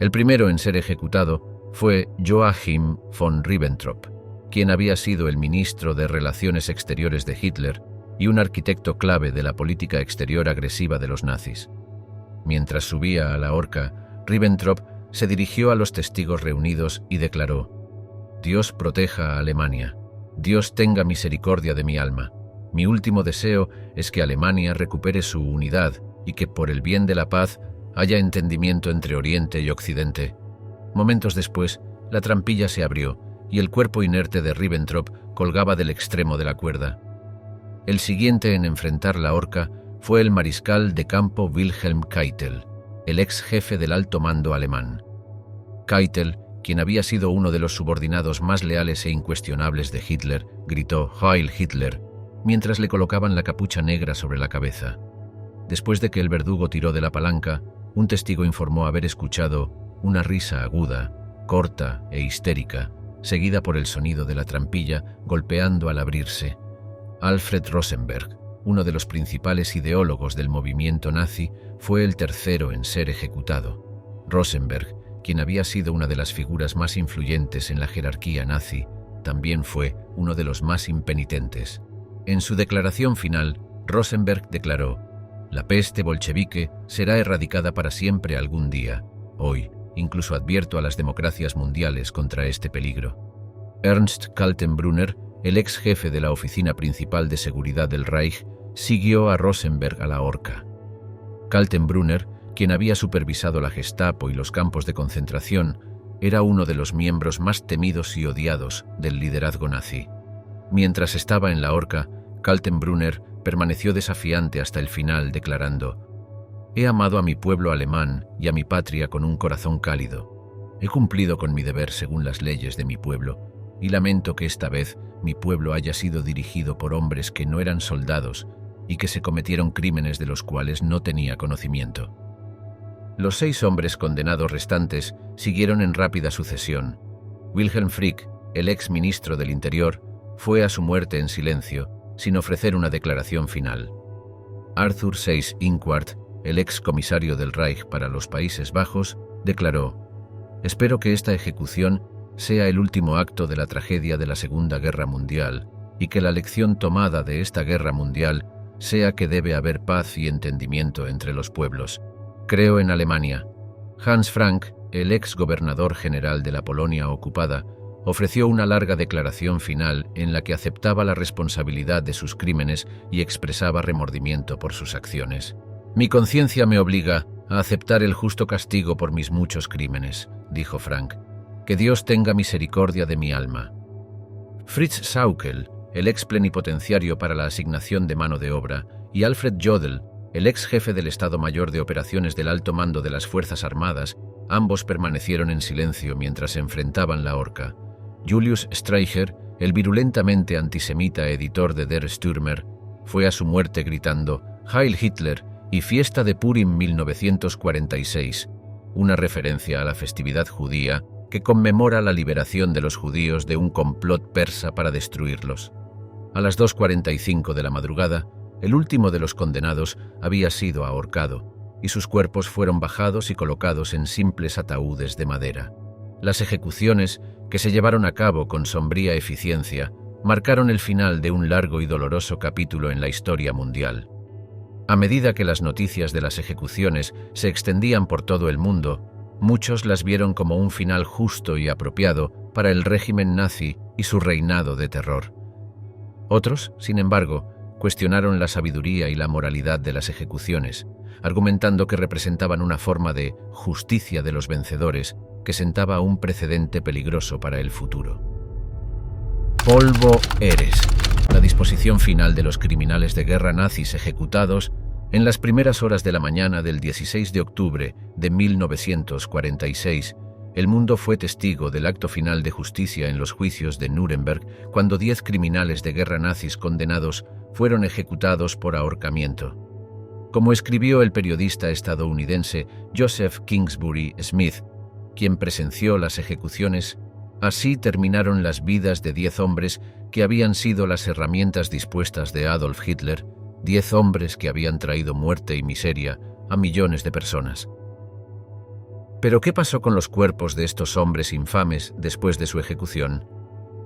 A: El primero en ser ejecutado fue Joachim von Ribbentrop, quien había sido el ministro de Relaciones Exteriores de Hitler y un arquitecto clave de la política exterior agresiva de los nazis. Mientras subía a la horca, Ribbentrop se dirigió a los testigos reunidos y declaró: «Dios proteja a Alemania. Dios tenga misericordia de mi alma. Mi último deseo es que Alemania recupere su unidad y que, por el bien de la paz, haya entendimiento entre Oriente y Occidente». Momentos después, la trampilla se abrió y el cuerpo inerte de Ribbentrop colgaba del extremo de la cuerda. El siguiente en enfrentar la horca fue el mariscal de campo Wilhelm Keitel, el ex jefe del alto mando alemán. Keitel, quien había sido uno de los subordinados más leales e incuestionables de Hitler, gritó «Heil Hitler», mientras le colocaban la capucha negra sobre la cabeza. Después de que el verdugo tiró de la palanca, un testigo informó haber escuchado una risa aguda, corta e histérica, seguida por el sonido de la trampilla golpeando al abrirse. Alfred Rosenberg, uno de los principales ideólogos del movimiento nazi, fue el tercero en ser ejecutado. Rosenberg, quien había sido una de las figuras más influyentes en la jerarquía nazi, también fue uno de los más impenitentes. En su declaración final, Rosenberg declaró: «La peste bolchevique será erradicada para siempre algún día. Hoy, incluso advierto a las democracias mundiales contra este peligro». Ernst Kaltenbrunner, el ex jefe de la Oficina Principal de Seguridad del Reich, siguió a Rosenberg a la horca. Kaltenbrunner, quien había supervisado la Gestapo y los campos de concentración, era uno de los miembros más temidos y odiados del liderazgo nazi. Mientras estaba en la horca, Kaltenbrunner permaneció desafiante hasta el final, declarando: «He amado a mi pueblo alemán y a mi patria con un corazón cálido. He cumplido con mi deber según las leyes de mi pueblo, y lamento que esta vez mi pueblo haya sido dirigido por hombres que no eran soldados y que se cometieron crímenes de los cuales no tenía conocimiento». Los 6 hombres condenados restantes siguieron en rápida sucesión. Wilhelm Frick, el ex ministro del Interior, fue a su muerte en silencio, sin ofrecer una declaración final. Arthur Seyss-Inquart, el ex comisario del Reich para los Países Bajos, declaró: «Espero que esta ejecución sea el último acto de la tragedia de la Segunda Guerra Mundial y que la lección tomada de esta guerra mundial sea que debe haber paz y entendimiento entre los pueblos. Creo en Alemania». Hans Frank, el ex gobernador general de la Polonia ocupada, ofreció una larga declaración final en la que aceptaba la responsabilidad de sus crímenes y expresaba remordimiento por sus acciones. «Mi conciencia me obliga a aceptar el justo castigo por mis muchos crímenes», dijo Frank. «Que Dios tenga misericordia de mi alma». Fritz Sauckel, el ex plenipotenciario para la asignación de mano de obra, y Alfred Jodl, el ex jefe del Estado Mayor de Operaciones del Alto Mando de las Fuerzas Armadas, ambos permanecieron en silencio mientras se enfrentaban la horca. Julius Streicher, el virulentamente antisemita editor de Der Stürmer, fue a su muerte gritando «Heil Hitler» y Fiesta de Purim 1946, una referencia a la festividad judía que conmemora la liberación de los judíos de un complot persa para destruirlos. A las 2:45 de la madrugada, el último de los condenados había sido ahorcado, y sus cuerpos fueron bajados y colocados en simples ataúdes de madera. Las ejecuciones, que se llevaron a cabo con sombría eficiencia, marcaron el final de un largo y doloroso capítulo en la historia mundial. A medida que las noticias de las ejecuciones se extendían por todo el mundo, muchos las vieron como un final justo y apropiado para el régimen nazi y su reinado de terror. Otros, sin embargo, cuestionaron la sabiduría y la moralidad de las ejecuciones, argumentando que representaban una forma de justicia de los vencedores que sentaba un precedente peligroso para el futuro. Polvo eres, la disposición final de los criminales de guerra nazis ejecutados en las primeras horas de la mañana del 16 de octubre de 1946. El mundo fue testigo del acto final de justicia en los juicios de Nuremberg, cuando 10 criminales de guerra nazis condenados fueron ejecutados por ahorcamiento. Como escribió el periodista estadounidense Joseph Kingsbury Smith, quien presenció las ejecuciones, así terminaron las vidas de 10 hombres que habían sido las herramientas dispuestas de Adolf Hitler, 10 hombres que habían traído muerte y miseria a millones de personas. ¿Pero qué pasó con los cuerpos de estos hombres infames después de su ejecución?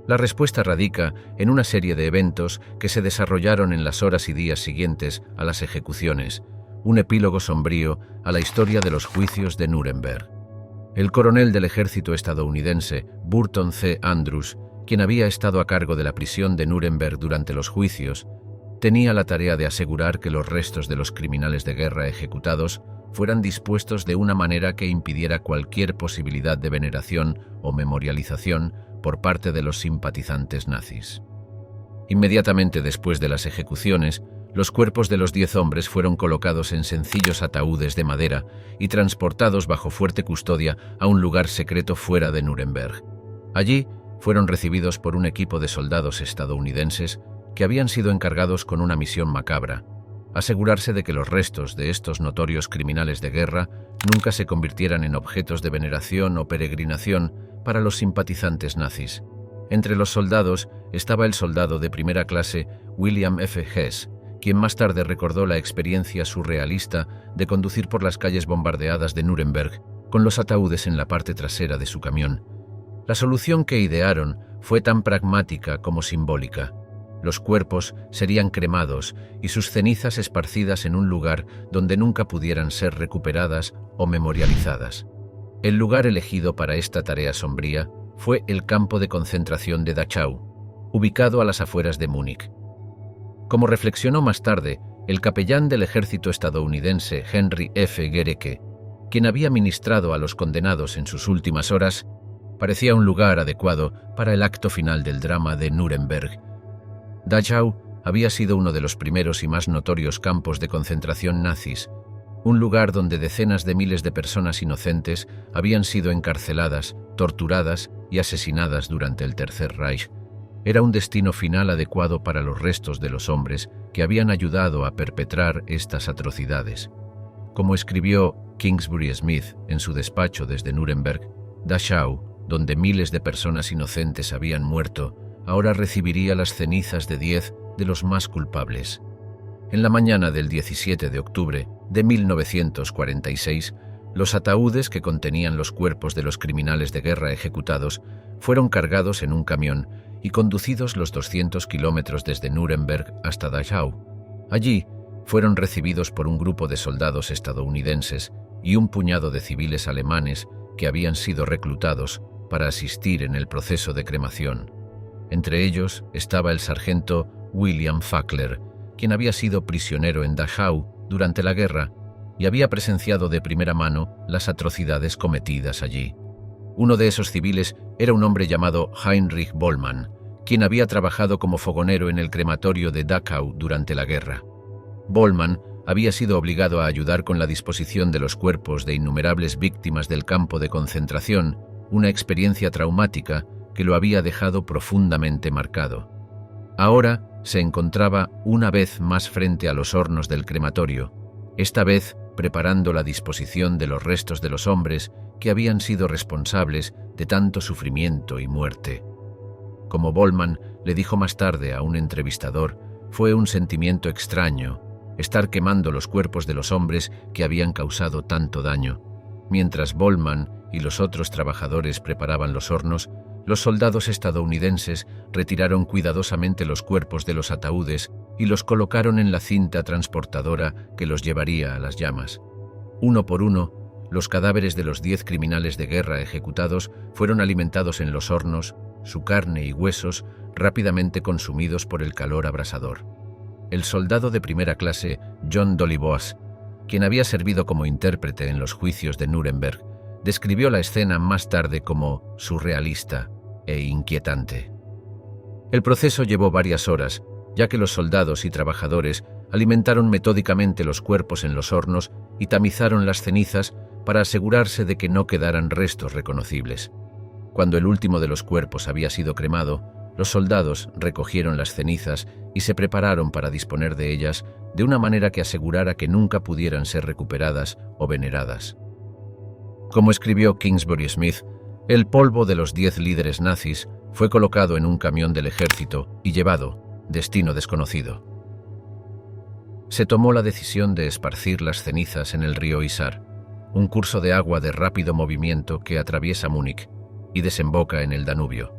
A: La respuesta radica en una serie de eventos que se desarrollaron en las horas y días siguientes a las ejecuciones, un epílogo sombrío a la historia de los juicios de Nuremberg. El coronel del ejército estadounidense, Burton C. Andrews, quien había estado a cargo de la prisión de Nuremberg durante los juicios, tenía la tarea de asegurar que los restos de los criminales de guerra ejecutados fueran dispuestos de una manera que impidiera cualquier posibilidad de veneración o memorialización por parte de los simpatizantes nazis. Inmediatamente después de las ejecuciones, los cuerpos de los 10 hombres fueron colocados en sencillos ataúdes de madera y transportados bajo fuerte custodia a un lugar secreto fuera de Nuremberg. Allí fueron recibidos por un equipo de soldados estadounidenses que habían sido encargados con una misión macabra: asegurarse de que los restos de estos notorios criminales de guerra nunca se convirtieran en objetos de veneración o peregrinación para los simpatizantes nazis. Entre los soldados estaba el soldado de primera clase William F. Hess, quien más tarde recordó la experiencia surrealista de conducir por las calles bombardeadas de Nuremberg con los ataúdes en la parte trasera de su camión. La solución que idearon fue tan pragmática como simbólica. Los cuerpos serían cremados y sus cenizas esparcidas en un lugar donde nunca pudieran ser recuperadas o memorializadas. El lugar elegido para esta tarea sombría fue el campo de concentración de Dachau, ubicado a las afueras de Múnich. Como reflexionó más tarde el capellán del ejército estadounidense Henry F. Gericke, quien había ministrado a los condenados en sus últimas horas, parecía un lugar adecuado para el acto final del drama de Nuremberg. Dachau había sido uno de los primeros y más notorios campos de concentración nazis, un lugar donde decenas de miles de personas inocentes habían sido encarceladas, torturadas y asesinadas durante el Tercer Reich. Era un destino final adecuado para los restos de los hombres que habían ayudado a perpetrar estas atrocidades. Como escribió Kingsbury Smith en su despacho desde Nuremberg, Dachau, donde miles de personas inocentes habían muerto, ahora recibiría las cenizas de 10 de los más culpables. En la mañana del 17 de octubre de 1946, los ataúdes que contenían los cuerpos de los criminales de guerra ejecutados fueron cargados en un camión y conducidos los 200 kilómetros desde Nuremberg hasta Dachau. Allí fueron recibidos por un grupo de soldados estadounidenses y un puñado de civiles alemanes que habían sido reclutados para asistir en el proceso de cremación. Entre ellos estaba el sargento William Fackler, quien había sido prisionero en Dachau durante la guerra y había presenciado de primera mano las atrocidades cometidas allí. Uno de esos civiles era un hombre llamado Heinrich Bollmann, quien había trabajado como fogonero en el crematorio de Dachau durante la guerra. Bollmann había sido obligado a ayudar con la disposición de los cuerpos de innumerables víctimas del campo de concentración, una experiencia traumática que lo había dejado profundamente marcado. Ahora se encontraba una vez más frente a los hornos del crematorio, esta vez preparando la disposición de los restos de los hombres que habían sido responsables de tanto sufrimiento y muerte. Como Bollmann le dijo más tarde a un entrevistador, fue un sentimiento extraño estar quemando los cuerpos de los hombres que habían causado tanto daño. Mientras Bollmann y los otros trabajadores preparaban los hornos, los soldados estadounidenses retiraron cuidadosamente los cuerpos de los ataúdes y los colocaron en la cinta transportadora que los llevaría a las llamas. Uno por uno, los cadáveres de los 10 criminales de guerra ejecutados fueron alimentados en los hornos, su carne y huesos rápidamente consumidos por el calor abrasador. el soldado de primera clase John Doliboas, quien había servido como intérprete en los juicios de Nuremberg, describió la escena más tarde como surrealista e inquietante. El proceso llevó varias horas, ya que los soldados y trabajadores alimentaron metódicamente los cuerpos en los hornos y tamizaron las cenizas para asegurarse de que no quedaran restos reconocibles. Cuando el último de los cuerpos había sido cremado, los soldados recogieron las cenizas y se prepararon para disponer de ellas de una manera que asegurara que nunca pudieran ser recuperadas o veneradas. Como escribió Kingsbury Smith, el polvo de los 10 líderes nazis fue colocado en un camión del ejército y llevado, destino desconocido. Se tomó la decisión de esparcir las cenizas en el río Isar, un curso de agua de rápido movimiento que atraviesa Múnich y desemboca en el Danubio.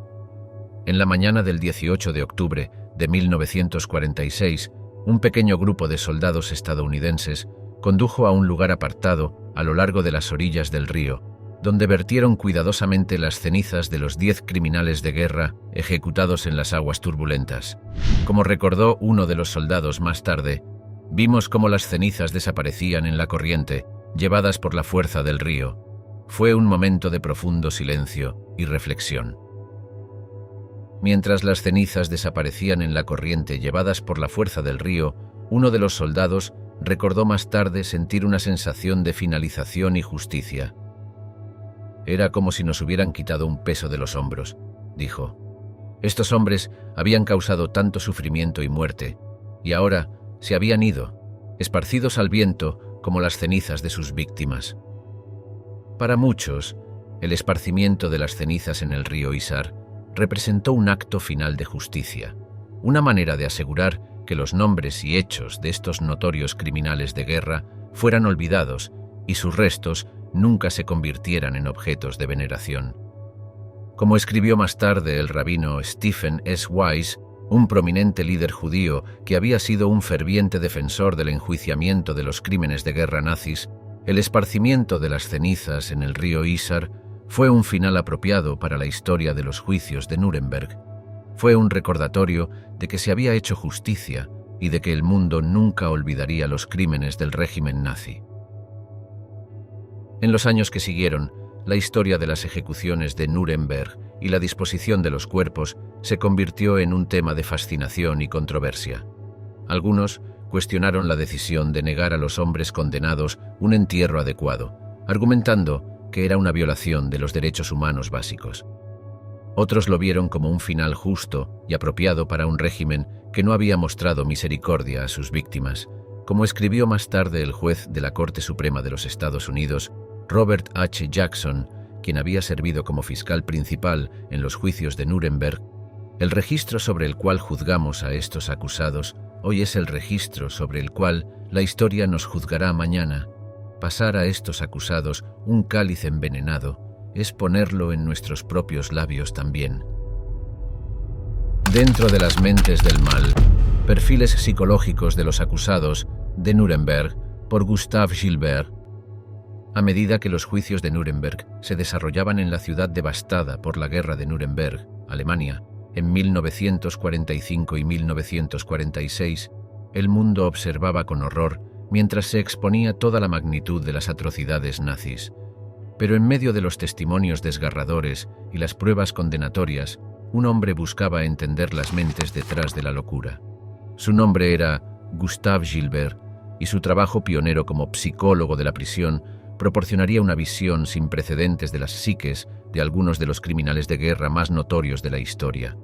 A: En la mañana del 18 de octubre de 1946, un pequeño grupo de soldados estadounidenses condujo a un lugar apartado a lo largo de las orillas del río, donde vertieron cuidadosamente las cenizas de los 10 criminales de guerra ejecutados en las aguas turbulentas. Como recordó uno de los soldados más tarde, vimos cómo las cenizas desaparecían en la corriente, llevadas por la fuerza del río. Fue un momento de profundo silencio y reflexión. Mientras las cenizas desaparecían en la corriente llevadas por la fuerza del río, uno de los soldados recordó más tarde sentir una sensación de finalización y justicia. Era como si nos hubieran quitado un peso de los hombros, dijo. Estos hombres habían causado tanto sufrimiento y muerte, y ahora se habían ido, esparcidos al viento como las cenizas de sus víctimas. Para muchos, el esparcimiento de las cenizas en el río Isar representó un acto final de justicia, una manera de asegurar que los nombres y hechos de estos notorios criminales de guerra fueran olvidados y sus restos nunca se convirtieran en objetos de veneración. Como escribió más tarde el rabino Stephen S. Wise, un prominente líder judío que había sido un ferviente defensor del enjuiciamiento de los crímenes de guerra nazis, el esparcimiento de las cenizas en el río Isar fue un final apropiado para la historia de los juicios de Nuremberg. Fue un recordatorio de que se había hecho justicia y de que el mundo nunca olvidaría los crímenes del régimen nazi. En los años que siguieron, la historia de las ejecuciones de Nuremberg y la disposición de los cuerpos se convirtió en un tema de fascinación y controversia. Algunos cuestionaron la decisión de negar a los hombres condenados un entierro adecuado, argumentando que era una violación de los derechos humanos básicos. Otros lo vieron como un final justo y apropiado para un régimen que no había mostrado misericordia a sus víctimas, como escribió más tarde el juez de la Corte Suprema de los Estados Unidos, Robert H. Jackson, quien había servido como fiscal principal en los juicios de Nuremberg. El registro sobre el cual juzgamos a estos acusados hoy es el registro sobre el cual la historia nos juzgará mañana. Pasar a estos acusados un cáliz envenenado es ponerlo en nuestros propios labios también. Dentro de las mentes del mal, perfiles psicológicos de los acusados de Nuremberg por Gustav Gilbert. A medida que los juicios de Nuremberg se desarrollaban en la ciudad devastada por la guerra de Nuremberg, Alemania, en 1945 y 1946, el mundo observaba con horror mientras se exponía toda la magnitud de las atrocidades nazis. Pero en medio de los testimonios desgarradores y las pruebas condenatorias, un hombre buscaba entender las mentes detrás de la locura. Su nombre era Gustav Gilbert, y su trabajo pionero como psicólogo de la prisión proporcionaría una visión sin precedentes de las psiques de algunos de los criminales de guerra más notorios de la historia.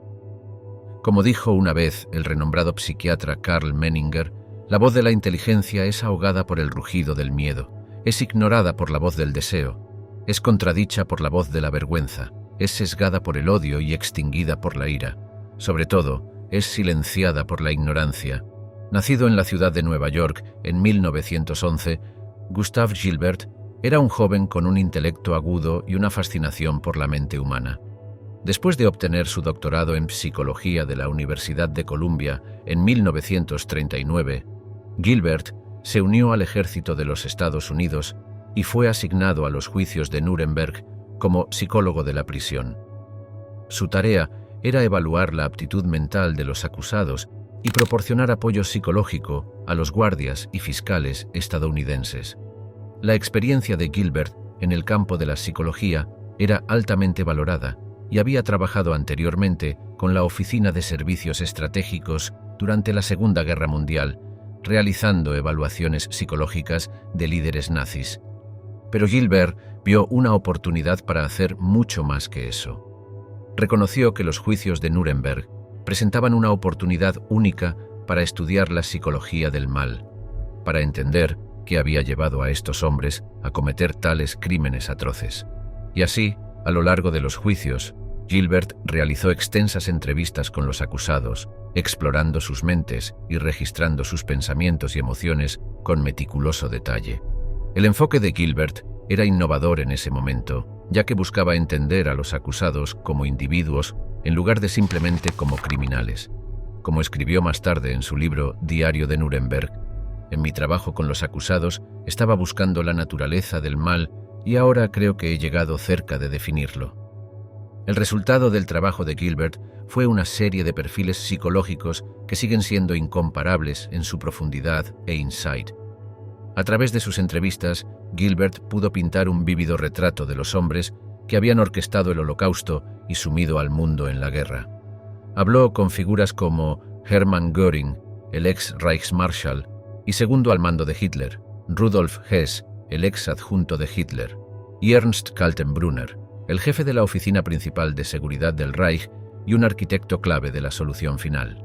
A: Como dijo una vez el renombrado psiquiatra Karl Menninger, la voz de la inteligencia es ahogada por el rugido del miedo, es ignorada por la voz del deseo, es contradicha por la voz de la vergüenza, es sesgada por el odio y extinguida por la ira. Sobre todo, es silenciada por la ignorancia. Nacido en la ciudad de Nueva York en 1911, Gustav Gilbert era un joven con un intelecto agudo y una fascinación por la mente humana. Después de obtener su doctorado en psicología de la Universidad de Columbia en 1939, Gilbert se unió al ejército de los Estados Unidos y fue asignado a los juicios de Nuremberg como psicólogo de la prisión. Su tarea era evaluar la aptitud mental de los acusados y proporcionar apoyo psicológico a los guardias y fiscales estadounidenses. La experiencia de Gilbert en el campo de la psicología era altamente valorada y había trabajado anteriormente con la Oficina de Servicios Estratégicos durante la Segunda Guerra Mundial, realizando evaluaciones psicológicas de líderes nazis. Pero Gilbert vio una oportunidad para hacer mucho más que eso. Reconoció que los juicios de Nuremberg presentaban una oportunidad única para estudiar la psicología del mal, para entender qué había llevado a estos hombres a cometer tales crímenes atroces. Y así, a lo largo de los juicios, Gilbert realizó extensas entrevistas con los acusados, explorando sus mentes y registrando sus pensamientos y emociones con meticuloso detalle. El enfoque de Gilbert era innovador en ese momento, ya que buscaba entender a los acusados como individuos en lugar de simplemente como criminales. Como escribió más tarde en su libro Diario de Nuremberg, en mi trabajo con los acusados estaba buscando la naturaleza del mal y ahora creo que he llegado cerca de definirlo. El resultado del trabajo de Gilbert fue una serie de perfiles psicológicos que siguen siendo incomparables en su profundidad e insight. A través de sus entrevistas, Gilbert pudo pintar un vívido retrato de los hombres que habían orquestado el Holocausto y sumido al mundo en la guerra. Habló con figuras como Hermann Göring, el ex Reichsmarschall y segundo al mando de Hitler, Rudolf Hess, el ex adjunto de Hitler, y Ernst Kaltenbrunner, el jefe de la Oficina Principal de Seguridad del Reich y un arquitecto clave de la solución final.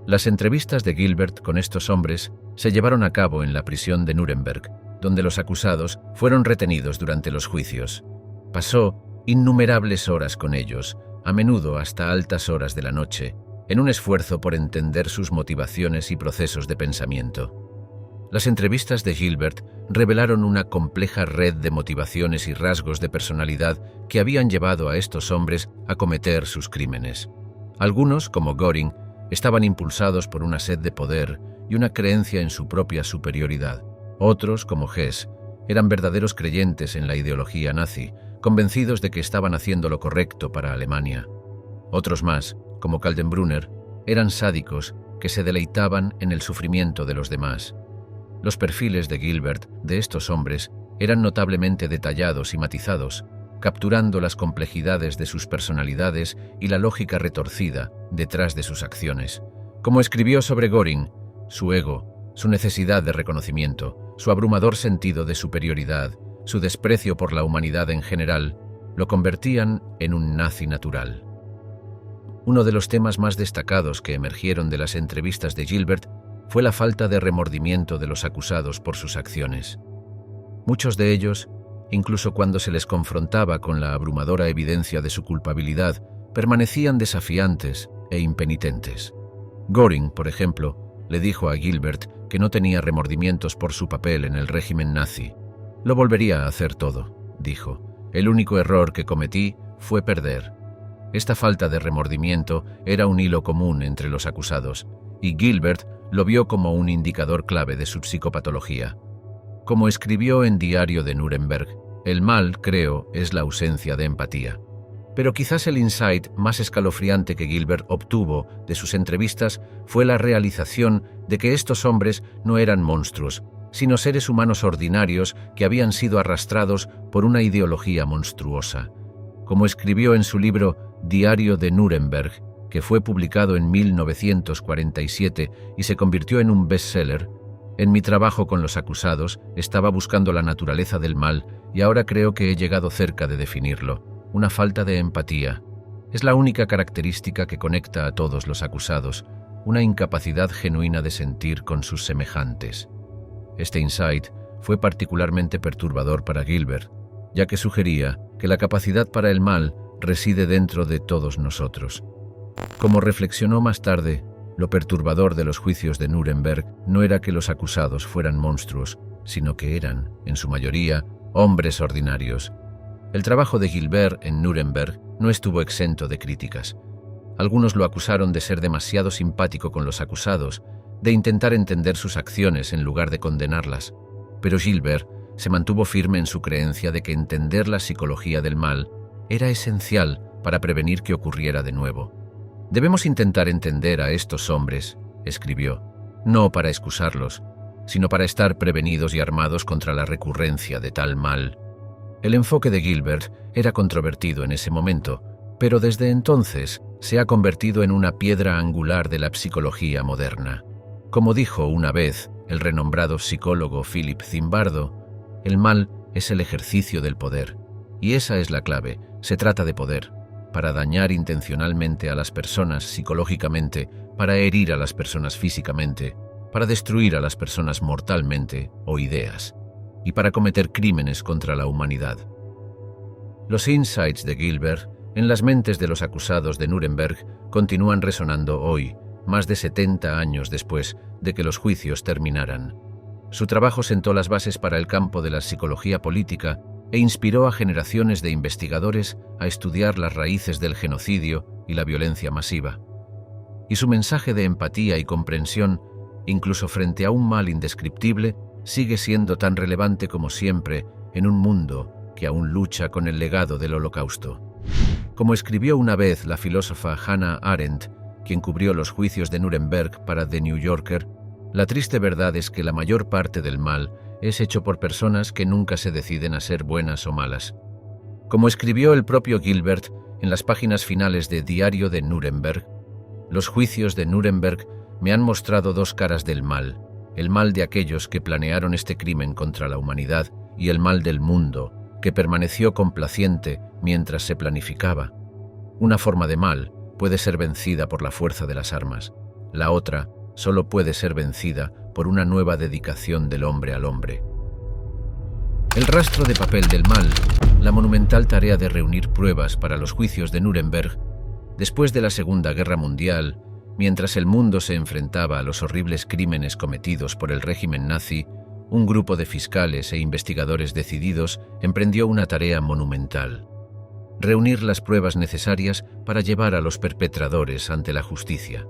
A: Las entrevistas de Gilbert con estos hombres se llevaron a cabo en la prisión de Nuremberg, donde los acusados fueron retenidos durante los juicios. Pasó innumerables horas con ellos, a menudo hasta altas horas de la noche, en un esfuerzo por entender sus motivaciones y procesos de pensamiento. Las entrevistas de Gilbert revelaron una compleja red de motivaciones y rasgos de personalidad que habían llevado a estos hombres a cometer sus crímenes. Algunos, como Göring, estaban impulsados por una sed de poder y una creencia en su propia superioridad. Otros, como Hess, eran verdaderos creyentes en la ideología nazi, convencidos de que estaban haciendo lo correcto para Alemania. Otros más, como Kaltenbrunner, eran sádicos que se deleitaban en el sufrimiento de los demás. Los perfiles de Gilbert de estos hombres eran notablemente detallados y matizados, capturando las complejidades de sus personalidades y la lógica retorcida detrás de sus acciones. Como escribió sobre Göring, su ego, su necesidad de reconocimiento, su abrumador sentido de superioridad, su desprecio por la humanidad en general, lo convertían en un nazi natural. Uno de los temas más destacados que emergieron de las entrevistas de Gilbert fue la falta de remordimiento de los acusados por sus acciones. Muchos de ellos, incluso cuando se les confrontaba con la abrumadora evidencia de su culpabilidad, permanecían desafiantes e impenitentes. Göring, por ejemplo, le dijo a Gilbert que no tenía remordimientos por su papel en el régimen nazi. «Lo volvería a hacer todo», dijo. «El único error que cometí fue perder». Esta falta de remordimiento era un hilo común entre los acusados, y Gilbert lo vio como un indicador clave de su psicopatología. Como escribió en Diario de Nuremberg, el mal, creo, es la ausencia de empatía. Pero quizás el insight más escalofriante que Gilbert obtuvo de sus entrevistas fue la realización de que estos hombres no eran monstruos, sino seres humanos ordinarios que habían sido arrastrados por una ideología monstruosa. Como escribió en su libro Diario de Nuremberg, que fue publicado en 1947 y se convirtió en un bestseller, en mi trabajo con los acusados estaba buscando la naturaleza del mal y ahora creo que he llegado cerca de definirlo. Una falta de empatía. Es la única característica que conecta a todos los acusados, una incapacidad genuina de sentir con sus semejantes. Este insight fue particularmente perturbador para Gilbert, ya que sugería que la capacidad para el mal reside dentro de todos nosotros. Como reflexionó más tarde, lo perturbador de los juicios de Nuremberg no era que los acusados fueran monstruos, sino que eran, en su mayoría, hombres ordinarios. El trabajo de Gilbert en Nuremberg no estuvo exento de críticas. Algunos lo acusaron de ser demasiado simpático con los acusados, de intentar entender sus acciones en lugar de condenarlas. Pero Gilbert se mantuvo firme en su creencia de que entender la psicología del mal era esencial para prevenir que ocurriera de nuevo. Debemos intentar entender a estos hombres escribió, no para excusarlos, sino para estar prevenidos y armados contra la recurrencia de tal mal. El enfoque de Gilbert era controvertido en ese momento, pero desde entonces se ha convertido en una piedra angular de la psicología moderna. Como dijo una vez el renombrado psicólogo Philip Zimbardo, el mal es el ejercicio del poder, y esa es la clave, se trata de poder, para dañar intencionalmente a las personas psicológicamente, para herir a las personas físicamente, para destruir a las personas mortalmente o ideas, y para cometer crímenes contra la humanidad. Los insights de Gilbert en las mentes de los acusados de Nuremberg continúan resonando hoy, más de 70 años después de que los juicios terminaran. Su trabajo sentó las bases para el campo de la psicología política e inspiró a generaciones de investigadores a estudiar las raíces del genocidio y la violencia masiva. Y su mensaje de empatía y comprensión, incluso frente a un mal indescriptible, sigue siendo tan relevante como siempre en un mundo que aún lucha con el legado del Holocausto. Como escribió una vez la filósofa Hannah Arendt, quien cubrió los juicios de Nuremberg para The New Yorker, la triste verdad es que la mayor parte del mal es hecho por personas que nunca se deciden a ser buenas o malas. Como escribió el propio Gilbert en las páginas finales de Diario de Nuremberg, los juicios de Nuremberg me han mostrado dos caras del mal, el mal de aquellos que planearon este crimen contra la humanidad y el mal del mundo, que permaneció complaciente mientras se planificaba. Una forma de mal puede ser vencida por la fuerza de las armas, la otra solo puede ser vencida por una nueva dedicación del hombre al hombre. El rastro de papel del mal, la monumental tarea de reunir pruebas para los juicios de Nuremberg, después de la Segunda Guerra Mundial, mientras el mundo se enfrentaba a los horribles crímenes cometidos por el régimen nazi, un grupo de fiscales e investigadores decididos emprendió una tarea monumental: reunir las pruebas necesarias para llevar a los perpetradores ante la justicia.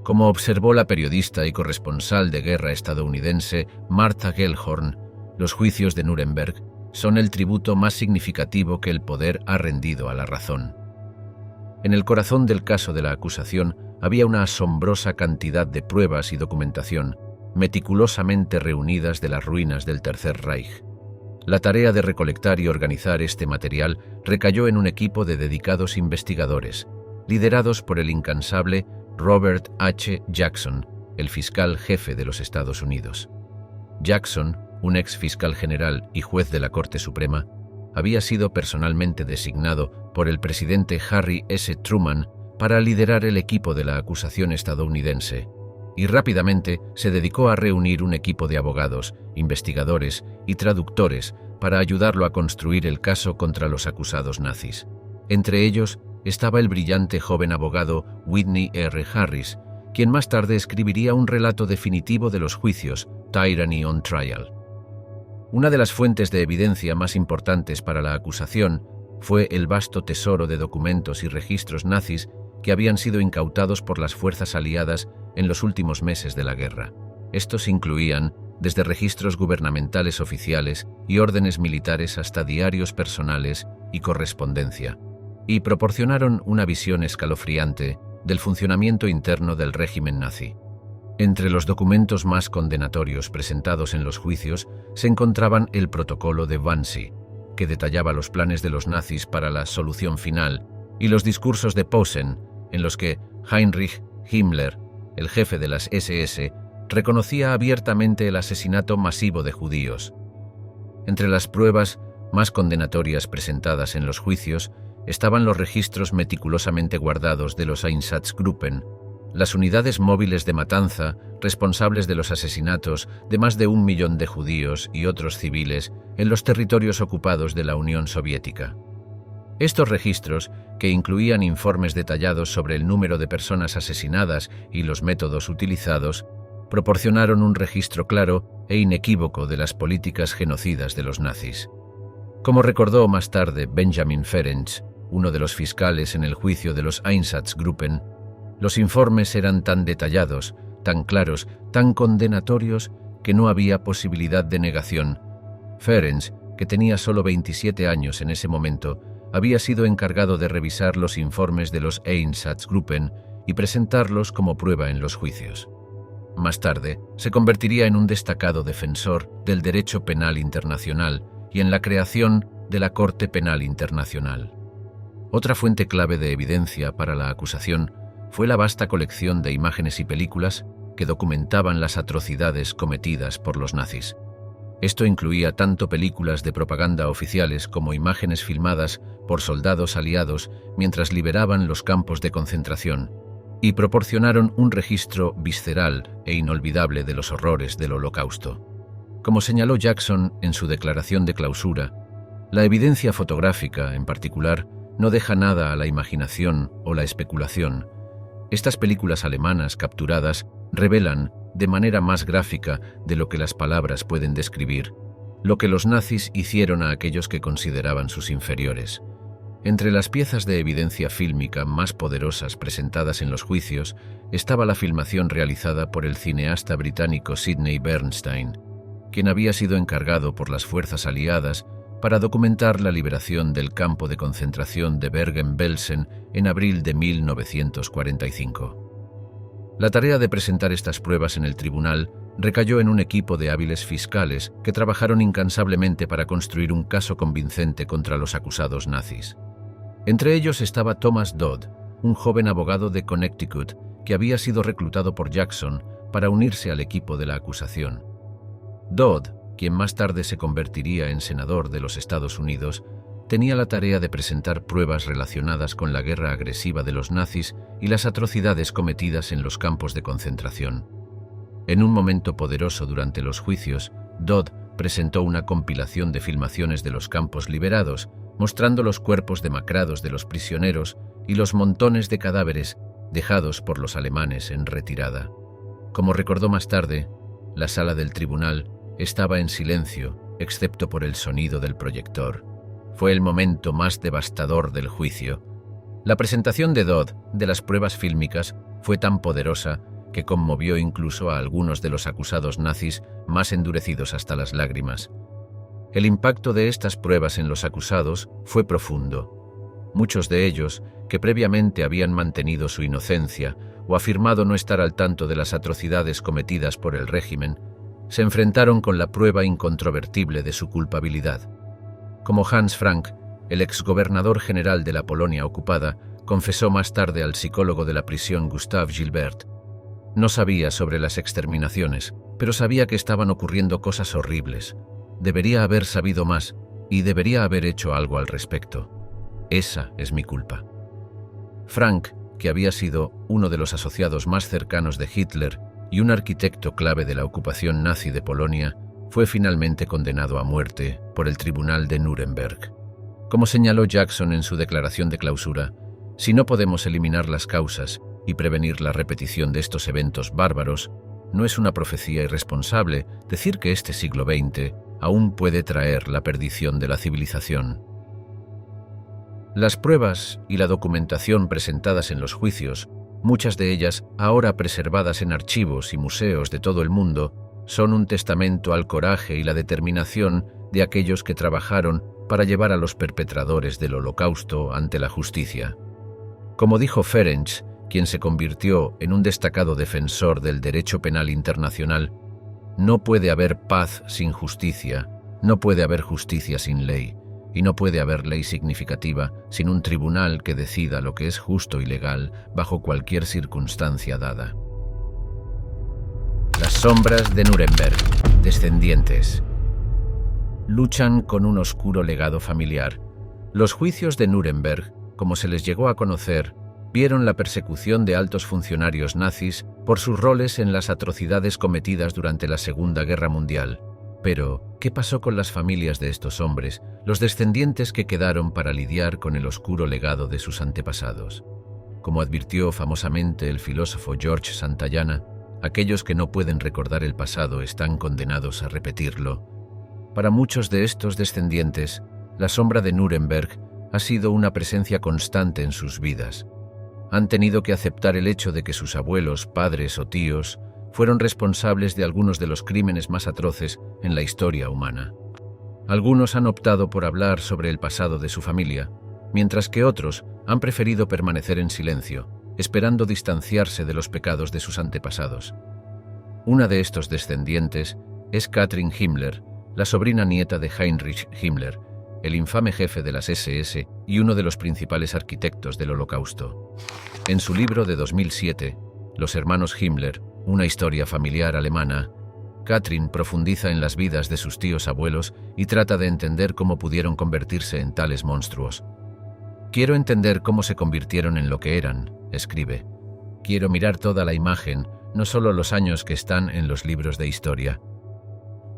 A: Como observó la periodista y corresponsal de guerra estadounidense Martha Gellhorn, los juicios de Nuremberg son el tributo más significativo que el poder ha rendido a la razón. En el corazón del caso de la acusación había una asombrosa cantidad de pruebas y documentación, meticulosamente reunidas de las ruinas del Tercer Reich. La tarea de recolectar y organizar este material recayó en un equipo de dedicados investigadores, liderados por el incansable Robert H. Jackson, el fiscal jefe de los Estados Unidos. Jackson, un ex fiscal general y juez de la Corte Suprema, había sido personalmente designado por el presidente Harry S. Truman para liderar el equipo de la acusación estadounidense, y rápidamente se dedicó a reunir un equipo de abogados, investigadores y traductores para ayudarlo a construir el caso contra los acusados nazis. Entre ellos estaba el brillante joven abogado Whitney R. Harris, quien más tarde escribiría un relato definitivo de los juicios, Tyranny on Trial. Una de las fuentes de evidencia más importantes para la acusación fue el vasto tesoro de documentos y registros nazis que habían sido incautados por las fuerzas aliadas en los últimos meses de la guerra. Estos incluían desde registros gubernamentales oficiales y órdenes militares hasta diarios personales y correspondencia, y proporcionaron una visión escalofriante del funcionamiento interno del régimen nazi. Entre los documentos más condenatorios presentados en los juicios se encontraban el Protocolo de Wannsee, que detallaba los planes de los nazis para la solución final, y los discursos de Posen, en los que Heinrich Himmler, el jefe de las SS, reconocía abiertamente el asesinato masivo de judíos. Entre las pruebas más condenatorias presentadas en los juicios estaban los registros meticulosamente guardados de los Einsatzgruppen, las unidades móviles de matanza responsables de los asesinatos de más de 1 millón de judíos y otros civiles en los territorios ocupados de la Unión Soviética. Estos registros, que incluían informes detallados sobre el número de personas asesinadas y los métodos utilizados, proporcionaron un registro claro e inequívoco de las políticas genocidas de los nazis. Como recordó más tarde Benjamin Ferencz, uno de los fiscales en el juicio de los Einsatzgruppen, los informes eran tan detallados, tan claros, tan condenatorios, que no había posibilidad de negación. Ferencz, que tenía solo 27 años en ese momento, había sido encargado de revisar los informes de los Einsatzgruppen y presentarlos como prueba en los juicios. Más tarde, se convertiría en un destacado defensor del derecho penal internacional y en la creación de la Corte Penal Internacional. Otra fuente clave de evidencia para la acusación fue la vasta colección de imágenes y películas que documentaban las atrocidades cometidas por los nazis. Esto incluía tanto películas de propaganda oficiales como imágenes filmadas por soldados aliados mientras liberaban los campos de concentración, y proporcionaron un registro visceral e inolvidable de los horrores del Holocausto. Como señaló Jackson en su declaración de clausura, la evidencia fotográfica, en particular, no deja nada a la imaginación o la especulación. Estas películas alemanas capturadas revelan, de manera más gráfica de lo que las palabras pueden describir, lo que los nazis hicieron a aquellos que consideraban sus inferiores. Entre las piezas de evidencia fílmica más poderosas presentadas en los juicios estaba la filmación realizada por el cineasta británico Sidney Bernstein, quien había sido encargado por las fuerzas aliadas para documentar la liberación del campo de concentración de Bergen-Belsen en abril de 1945. La tarea de presentar estas pruebas en el tribunal recayó en un equipo de hábiles fiscales que trabajaron incansablemente para construir un caso convincente contra los acusados nazis. Entre ellos estaba Thomas Dodd, un joven abogado de Connecticut que había sido reclutado por Jackson para unirse al equipo de la acusación. Dodd, quien más tarde se convertiría en senador de los Estados Unidos, tenía la tarea de presentar pruebas relacionadas con la guerra agresiva de los nazis y las atrocidades cometidas en los campos de concentración. En un momento poderoso durante los juicios, Dodd presentó una compilación de filmaciones de los campos liberados, mostrando los cuerpos demacrados de los prisioneros y los montones de cadáveres dejados por los alemanes en retirada. Como recordó más tarde, la sala del tribunal estaba en silencio, excepto por el sonido del proyector. Fue el momento más devastador del juicio. La presentación de Dodd de las pruebas fílmicas fue tan poderosa que conmovió incluso a algunos de los acusados nazis más endurecidos hasta las lágrimas. El impacto de estas pruebas en los acusados fue profundo. Muchos de ellos, que previamente habían mantenido su inocencia o afirmado no estar al tanto de las atrocidades cometidas por el régimen, se enfrentaron con la prueba incontrovertible de su culpabilidad. Como Hans Frank, el exgobernador general de la Polonia ocupada, confesó más tarde al psicólogo de la prisión Gustav Gilbert: no sabía sobre las exterminaciones, pero sabía que estaban ocurriendo cosas horribles. Debería haber sabido más y debería haber hecho algo al respecto. Esa es mi culpa. Frank, que había sido uno de los asociados más cercanos de Hitler y un arquitecto clave de la ocupación nazi de Polonia, fue finalmente condenado a muerte por el Tribunal de Nuremberg. Como señaló Jackson en su declaración de clausura, si no podemos eliminar las causas y prevenir la repetición de estos eventos bárbaros, no es una profecía irresponsable decir que este siglo XX aún puede traer la perdición de la civilización. Las pruebas y la documentación presentadas en los juicios, muchas de ellas ahora preservadas en archivos y museos de todo el mundo, son un testamento al coraje y la determinación de aquellos que trabajaron para llevar a los perpetradores del Holocausto ante la justicia. Como dijo Ferenc, quien se convirtió en un destacado defensor del derecho penal internacional, no puede haber paz sin justicia, no puede haber justicia sin ley, y no puede haber ley significativa sin un tribunal que decida lo que es justo y legal bajo cualquier circunstancia dada. Las sombras de Nuremberg, descendientes. Luchan con un oscuro legado familiar. Los juicios de Nuremberg, como se les llegó a conocer, vieron la persecución de altos funcionarios nazis por sus roles en las atrocidades cometidas durante la Segunda Guerra Mundial. Pero, ¿qué pasó con las familias de estos hombres, los descendientes que quedaron para lidiar con el oscuro legado de sus antepasados? Como advirtió famosamente el filósofo George Santayana, aquellos que no pueden recordar el pasado están condenados a repetirlo. Para muchos de estos descendientes, la sombra de Nuremberg ha sido una presencia constante en sus vidas. Han tenido que aceptar el hecho de que sus abuelos, padres o tíos fueron responsables de algunos de los crímenes más atroces en la historia humana. Algunos han optado por hablar sobre el pasado de su familia, mientras que otros han preferido permanecer en silencio, esperando distanciarse de los pecados de sus antepasados. Una de estos descendientes es Katrin Himmler, la sobrina nieta de Heinrich Himmler, el infame jefe de las SS y uno de los principales arquitectos del Holocausto. En su libro de 2007, Los hermanos Himmler, una historia familiar alemana, Katrin profundiza en las vidas de sus tíos abuelos y trata de entender cómo pudieron convertirse en tales monstruos. «Quiero entender cómo se convirtieron en lo que eran», escribe. «Quiero mirar toda la imagen, no solo los años que están en los libros de historia».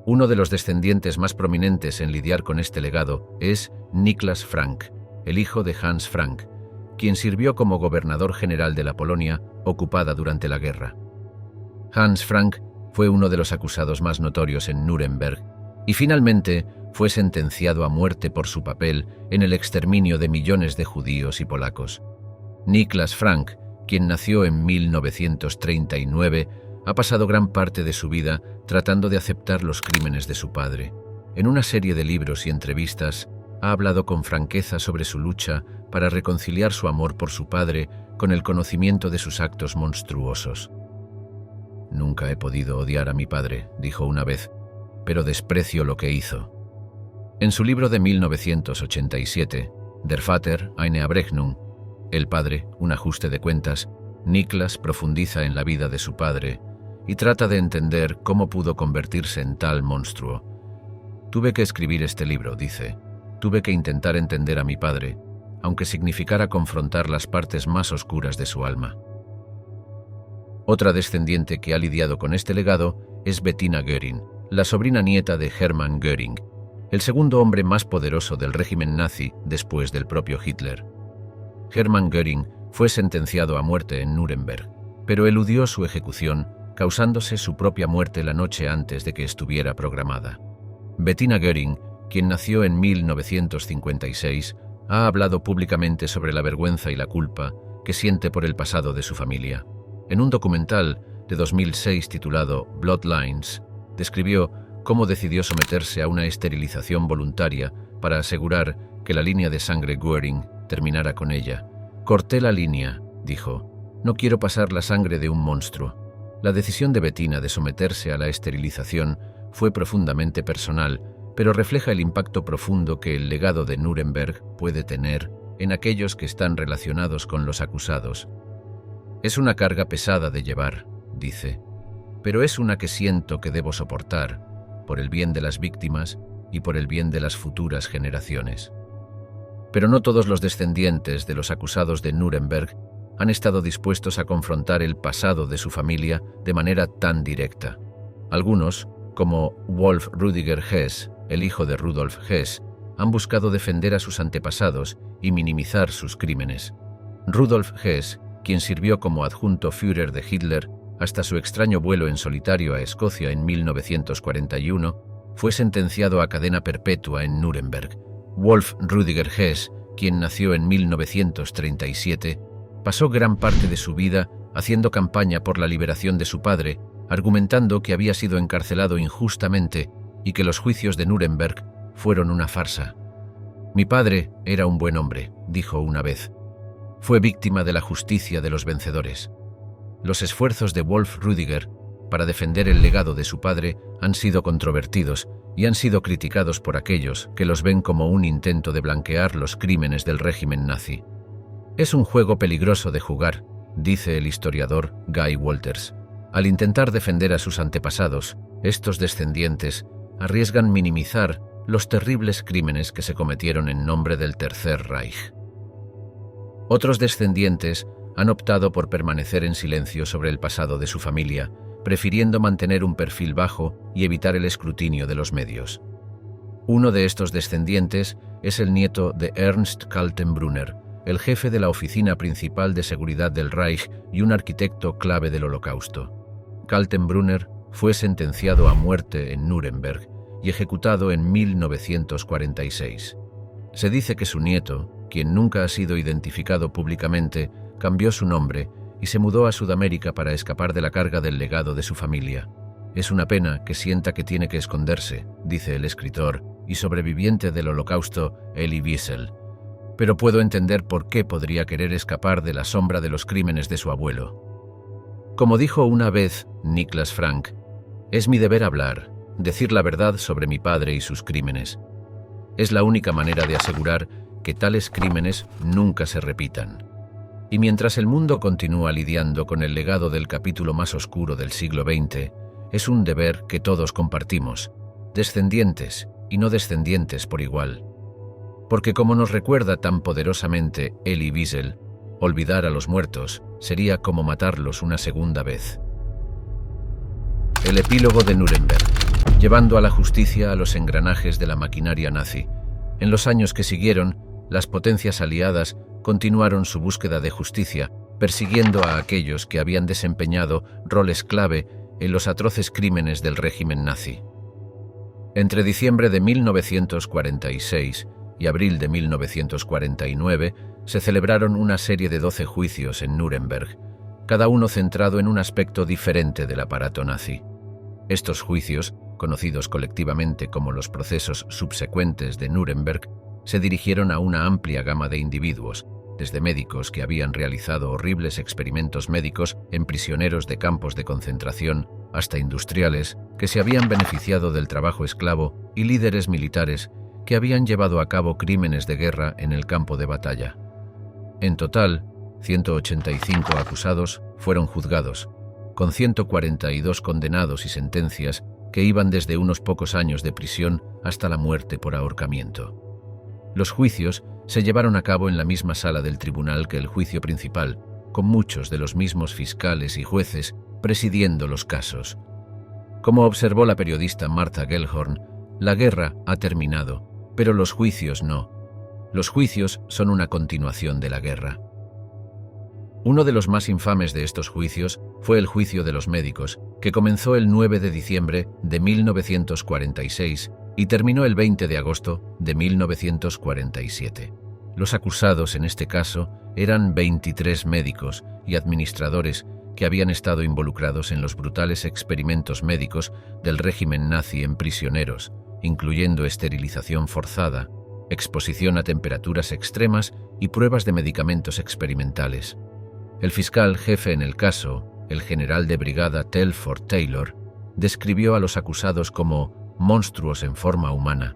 A: Uno de los descendientes más prominentes en lidiar con este legado es Niklas Frank, el hijo de Hans Frank, quien sirvió como gobernador general de la Polonia ocupada durante la guerra. Hans Frank fue uno de los acusados más notorios en Nuremberg y finalmente fue sentenciado a muerte por su papel en el exterminio de millones de judíos y polacos. Niklas Frank, quien nació en 1939, ha pasado gran parte de su vida tratando de aceptar los crímenes de su padre. En una serie de libros y entrevistas, ha hablado con franqueza sobre su lucha para reconciliar su amor por su padre con el conocimiento de sus actos monstruosos. «Nunca he podido odiar a mi padre», dijo una vez, «pero desprecio lo que hizo». En su libro de 1987, Der Vater, eine Abrechnung, El padre, un ajuste de cuentas, Niklas profundiza en la vida de su padre y trata de entender cómo pudo convertirse en tal monstruo. «Tuve que escribir este libro», dice. «Tuve que intentar entender a mi padre, aunque significara confrontar las partes más oscuras de su alma». Otra descendiente que ha lidiado con este legado es Bettina Göring, la sobrina nieta de Hermann Göring, el segundo hombre más poderoso del régimen nazi después del propio Hitler. Hermann Göring fue sentenciado a muerte en Nuremberg, pero eludió su ejecución, causándose su propia muerte la noche antes de que estuviera programada. Bettina Göring, quien nació en 1956, ha hablado públicamente sobre la vergüenza y la culpa que siente por el pasado de su familia. En un documental de 2006 titulado Bloodlines, describió cómo decidió someterse a una esterilización voluntaria para asegurar que la línea de sangre Göring terminara con ella. «Corté la línea», dijo. «No quiero pasar la sangre de un monstruo». La decisión de Bettina de someterse a la esterilización fue profundamente personal, pero refleja el impacto profundo que el legado de Nuremberg puede tener en aquellos que están relacionados con los acusados. «Es una carga pesada de llevar», dice, «pero es una que siento que debo soportar, por el bien de las víctimas y por el bien de las futuras generaciones». Pero no todos los descendientes de los acusados de Nuremberg han estado dispuestos a confrontar el pasado de su familia de manera tan directa. Algunos, como Wolf Rüdiger Hess, el hijo de Rudolf Hess, han buscado defender a sus antepasados y minimizar sus crímenes. Rudolf Hess, quien sirvió como adjunto Führer de Hitler hasta su extraño vuelo en solitario a Escocia en 1941, fue sentenciado a cadena perpetua en Nuremberg. Wolf Rüdiger Hess, quien nació en 1937, pasó gran parte de su vida haciendo campaña por la liberación de su padre, argumentando que había sido encarcelado injustamente y que los juicios de Nuremberg fueron una farsa. «Mi padre era un buen hombre», dijo una vez. «Fue víctima de la justicia de los vencedores». Los esfuerzos de Wolf Rüdiger para defender el legado de su padre han sido controvertidos y han sido criticados por aquellos que los ven como un intento de blanquear los crímenes del régimen nazi. «Es un juego peligroso de jugar», dice el historiador Guy Walters. Al intentar defender a sus antepasados, estos descendientes arriesgan minimizar los terribles crímenes que se cometieron en nombre del Tercer Reich. Otros descendientes han optado por permanecer en silencio sobre el pasado de su familia, prefiriendo mantener un perfil bajo y evitar el escrutinio de los medios. Uno de estos descendientes es el nieto de Ernst Kaltenbrunner, el jefe de la Oficina Principal de Seguridad del Reich y un arquitecto clave del Holocausto. Kaltenbrunner fue sentenciado a muerte en Nuremberg y ejecutado en 1946. Se dice que su nieto, quien nunca ha sido identificado públicamente, cambió su nombre y se mudó a Sudamérica para escapar de la carga del legado de su familia. «Es una pena que sienta que tiene que esconderse», dice el escritor y sobreviviente del Holocausto Elie Wiesel. pero puedo entender por qué podría querer escapar de la sombra de los crímenes de su abuelo. Como dijo una vez Niklas Frank, es mi deber hablar, decir la verdad sobre mi padre y sus crímenes. Es la única manera de asegurar que tales crímenes nunca se repitan. Y mientras el mundo continúa lidiando con el legado del capítulo más oscuro del siglo XX, es un deber que todos compartimos, descendientes y no descendientes por igual. Porque como nos recuerda tan poderosamente Elie Wiesel, olvidar a los muertos sería como matarlos una segunda vez. El epílogo de Nuremberg, llevando a la justicia a los engranajes de la maquinaria nazi. En los años que siguieron, las potencias aliadas continuaron su búsqueda de justicia, persiguiendo a aquellos que habían desempeñado roles clave en los atroces crímenes del régimen nazi. Entre diciembre de 1946 y abril de 1949 se celebraron una serie de 12 juicios en Nuremberg, cada uno centrado en un aspecto diferente del aparato nazi. Estos juicios, conocidos colectivamente como los procesos subsecuentes de Nuremberg, se dirigieron a una amplia gama de individuos, desde médicos que habían realizado horribles experimentos médicos en prisioneros de campos de concentración, hasta industriales que se habían beneficiado del trabajo esclavo y líderes militares que habían llevado a cabo crímenes de guerra en el campo de batalla. En total, 185 acusados fueron juzgados, con 142 condenados y sentencias que iban desde unos pocos años de prisión hasta la muerte por ahorcamiento. Los juicios se llevaron a cabo en la misma sala del tribunal que el juicio principal, con muchos de los mismos fiscales y jueces presidiendo los casos. Como observó la periodista Martha Gellhorn, la guerra ha terminado, pero los juicios no. Los juicios son una continuación de la guerra. Uno de los más infames de estos juicios fue el juicio de los médicos, que comenzó el 9 de diciembre de 1946 y terminó el 20 de agosto de 1947. Los acusados en este caso eran 23 médicos y administradores que habían estado involucrados en los brutales experimentos médicos del régimen nazi en prisioneros, incluyendo esterilización forzada, exposición a temperaturas extremas y pruebas de medicamentos experimentales. El fiscal jefe en el caso, el general de brigada Telford Taylor, describió a los acusados como monstruos en forma humana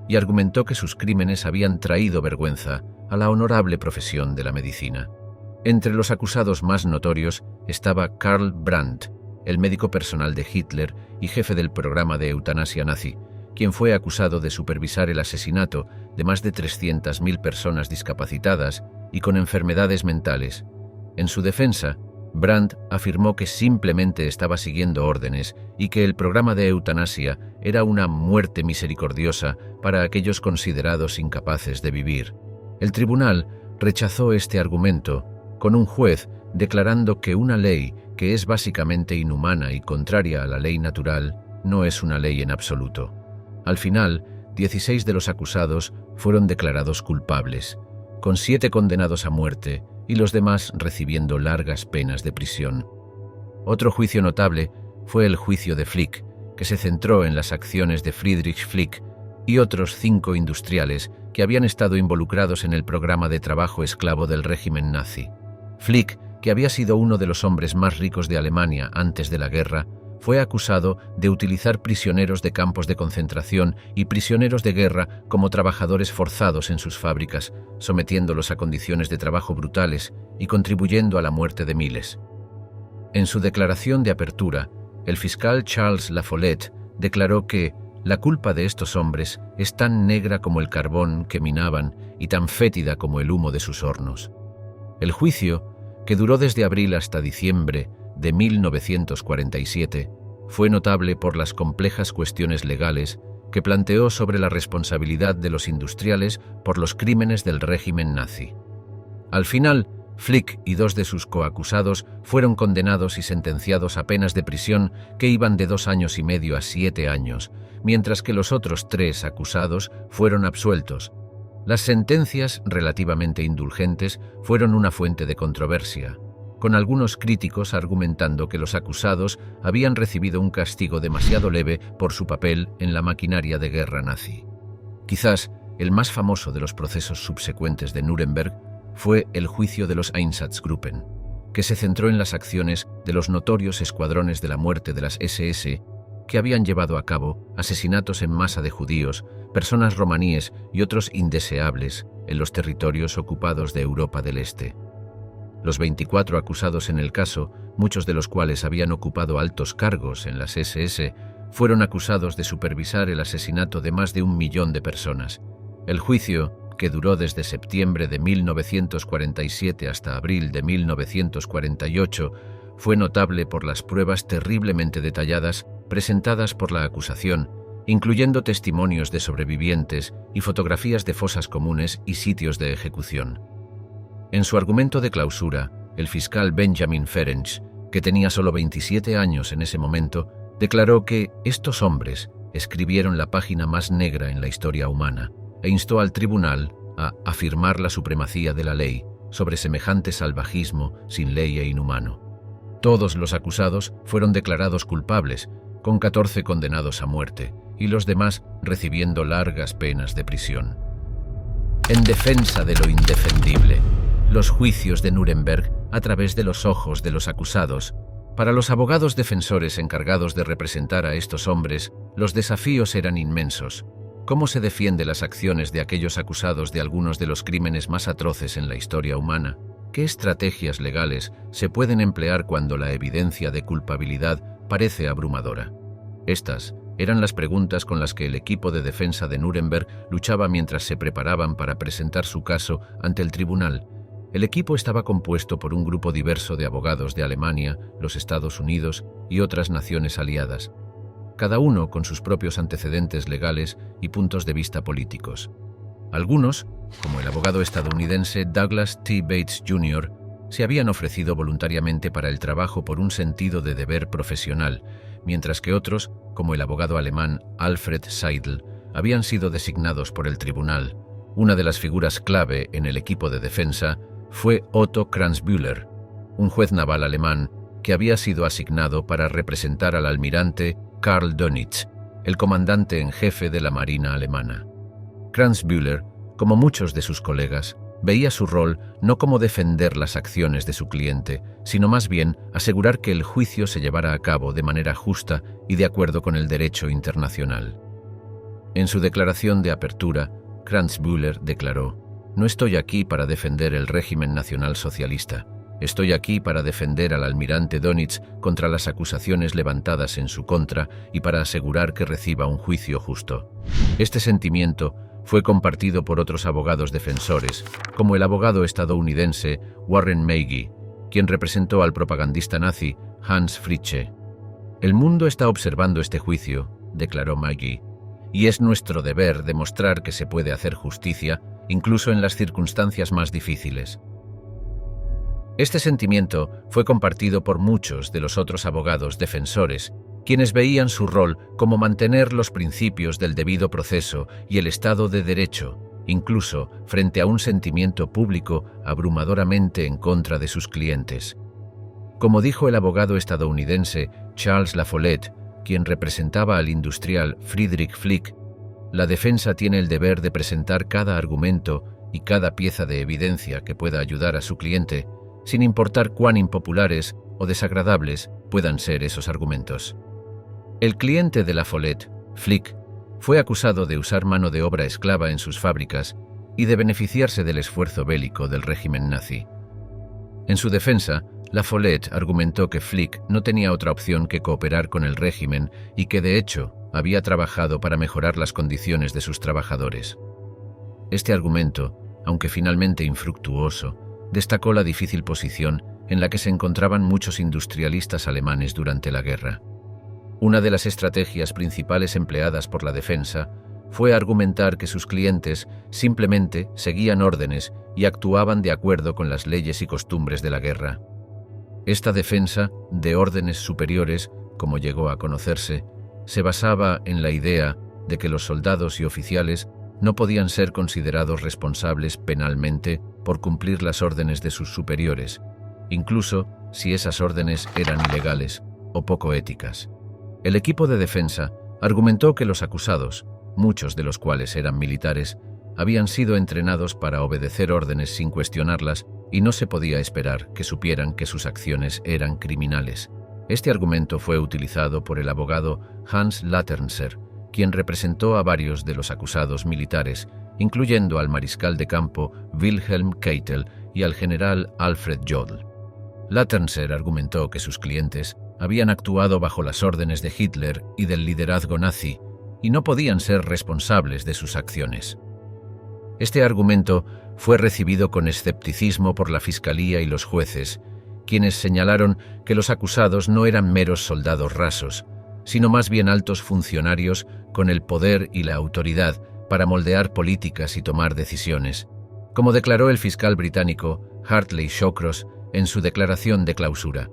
A: y argumentó que sus crímenes habían traído vergüenza a la honorable profesión de la medicina. Entre los acusados más notorios estaba Karl Brandt, el médico personal de Hitler y jefe del programa de eutanasia nazi, quien fue acusado de supervisar el asesinato de más de 300.000 personas discapacitadas y con enfermedades mentales. En su defensa, Brandt afirmó que simplemente estaba siguiendo órdenes y que el programa de eutanasia era una muerte misericordiosa para aquellos considerados incapaces de vivir. El tribunal rechazó este argumento, con un juez declarando que una ley que es básicamente inhumana y contraria a la ley natural no es una ley en absoluto. Al final, 16 de los acusados fueron declarados culpables, con 7 condenados a muerte y los demás recibiendo largas penas de prisión. Otro juicio notable fue el juicio de Flick, que se centró en las acciones de Friedrich Flick y otros 5 industriales que habían estado involucrados en el programa de trabajo esclavo del régimen nazi. Flick, que había sido uno de los hombres más ricos de Alemania antes de la guerra, fue acusado de utilizar prisioneros de campos de concentración y prisioneros de guerra como trabajadores forzados en sus fábricas, sometiéndolos a condiciones de trabajo brutales y contribuyendo a la muerte de miles. En su declaración de apertura, el fiscal Charles Lafollette declaró que la culpa de estos hombres es tan negra como el carbón que minaban y tan fétida como el humo de sus hornos. El juicio, que duró desde abril hasta diciembre de 1947, fue notable por las complejas cuestiones legales que planteó sobre la responsabilidad de los industriales por los crímenes del régimen nazi. Al final, Flick y 2 de sus coacusados fueron condenados y sentenciados a penas de prisión que iban de 2 años y medio a 7 años, mientras que los otros 3 acusados fueron absueltos. Las sentencias, relativamente indulgentes, fueron una fuente de controversia, con algunos críticos argumentando que los acusados habían recibido un castigo demasiado leve por su papel en la maquinaria de guerra nazi. Quizás el más famoso de los procesos subsecuentes de Nuremberg fue el juicio de los Einsatzgruppen, que se centró en las acciones de los notorios escuadrones de la muerte de las SS que habían llevado a cabo asesinatos en masa de judíos, personas romaníes y otros indeseables en los territorios ocupados de Europa del Este. Los 24 acusados en el caso, muchos de los cuales habían ocupado altos cargos en las SS, fueron acusados de supervisar el asesinato de más de 1 millón de personas. El juicio, que duró desde septiembre de 1947 hasta abril de 1948, fue notable por las pruebas terriblemente detalladas presentadas por la acusación, incluyendo testimonios de sobrevivientes y fotografías de fosas comunes y sitios de ejecución. En su argumento de clausura, el fiscal Benjamin Ferencz, que tenía solo 27 años en ese momento, declaró que estos hombres escribieron la página más negra en la historia humana e instó al tribunal a afirmar la supremacía de la ley sobre semejante salvajismo sin ley e inhumano. Todos los acusados fueron declarados culpables, con 14 condenados a muerte y los demás recibiendo largas penas de prisión. En defensa de lo indefendible, los juicios de Nuremberg a través de los ojos de los acusados. Para los abogados defensores encargados de representar a estos hombres, los desafíos eran inmensos. ¿Cómo se defiende las acciones de aquellos acusados de algunos de los crímenes más atroces en la historia humana? ¿Qué estrategias legales se pueden emplear cuando la evidencia de culpabilidad parece abrumadora? Estas eran las preguntas con las que el equipo de defensa de Nuremberg luchaba mientras se preparaban para presentar su caso ante el tribunal. El equipo estaba compuesto por un grupo diverso de abogados de Alemania, los Estados Unidos y otras naciones aliadas, cada uno con sus propios antecedentes legales y puntos de vista políticos. Algunos, como el abogado estadounidense Douglas T. Bates Jr., se habían ofrecido voluntariamente para el trabajo por un sentido de deber profesional, mientras que otros, como el abogado alemán Alfred Seidel, habían sido designados por el tribunal. Una de las figuras clave en el equipo de defensa fue Otto Kranzbühler, un juez naval alemán que había sido asignado para representar al almirante Karl Dönitz, el comandante en jefe de la Marina alemana. Kranzbühler, como muchos de sus colegas, veía su rol no como defender las acciones de su cliente, sino más bien asegurar que el juicio se llevara a cabo de manera justa y de acuerdo con el derecho internacional. En su declaración de apertura, Kranzbühler declaró: «No estoy aquí para defender el régimen nacional socialista. Estoy aquí para defender al almirante Dönitz contra las acusaciones levantadas en su contra y para asegurar que reciba un juicio justo». Este sentimiento fue compartido por otros abogados defensores, como el abogado estadounidense Warren Magee, quien representó al propagandista nazi Hans Fritzsche. «El mundo está observando este juicio», declaró Magee, «y es nuestro deber demostrar que se puede hacer justicia, incluso en las circunstancias más difíciles». Este sentimiento fue compartido por muchos de los otros abogados defensores, quienes veían su rol como mantener los principios del debido proceso y el Estado de Derecho, incluso frente a un sentimiento público abrumadoramente en contra de sus clientes. Como dijo el abogado estadounidense Charles Lafollette, quien representaba al industrial Friedrich Flick, la defensa tiene el deber de presentar cada argumento y cada pieza de evidencia que pueda ayudar a su cliente, sin importar cuán impopulares o desagradables puedan ser esos argumentos. El cliente de Lafollette, Flick, fue acusado de usar mano de obra esclava en sus fábricas y de beneficiarse del esfuerzo bélico del régimen nazi. En su defensa, Lafollette argumentó que Flick no tenía otra opción que cooperar con el régimen y que, de hecho, había trabajado para mejorar las condiciones de sus trabajadores. Este argumento, aunque finalmente infructuoso, destacó la difícil posición en la que se encontraban muchos industrialistas alemanes durante la guerra. Una de las estrategias principales empleadas por la defensa fue argumentar que sus clientes simplemente seguían órdenes y actuaban de acuerdo con las leyes y costumbres de la guerra. Esta defensa de órdenes superiores, como llegó a conocerse, se basaba en la idea de que los soldados y oficiales no podían ser considerados responsables penalmente por cumplir las órdenes de sus superiores, incluso si esas órdenes eran ilegales o poco éticas. El equipo de defensa argumentó que los acusados, muchos de los cuales eran militares, habían sido entrenados para obedecer órdenes sin cuestionarlas y no se podía esperar que supieran que sus acciones eran criminales. Este argumento fue utilizado por el abogado Hans Laternser, quien representó a varios de los acusados militares, incluyendo al mariscal de campo Wilhelm Keitel y al general Alfred Jodl. Laternser argumentó que sus clientes habían actuado bajo las órdenes de Hitler y del liderazgo nazi y no podían ser responsables de sus acciones. Este argumento fue recibido con escepticismo por la fiscalía y los jueces, quienes señalaron que los acusados no eran meros soldados rasos, sino más bien altos funcionarios con el poder y la autoridad para moldear políticas y tomar decisiones, como declaró el fiscal británico Hartley Shawcross en su declaración de clausura.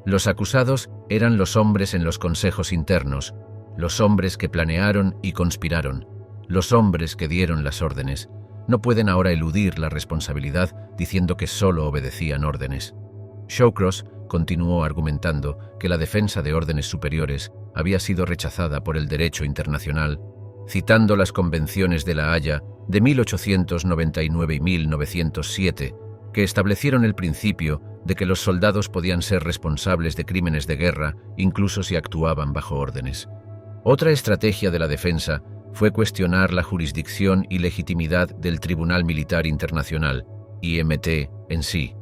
A: Los acusados eran los hombres en los consejos internos, los hombres que planearon y conspiraron, los hombres que dieron las órdenes. No pueden ahora eludir la responsabilidad diciendo que solo obedecían órdenes. Shawcross continuó argumentando que la defensa de órdenes superiores había sido rechazada por el derecho internacional, citando las convenciones de La Haya de 1899 y 1907, que establecieron el principio de que los soldados podían ser responsables de crímenes de guerra incluso si actuaban bajo órdenes. Otra estrategia de la defensa fue cuestionar la jurisdicción y legitimidad del Tribunal Militar Internacional, IMT, en sí.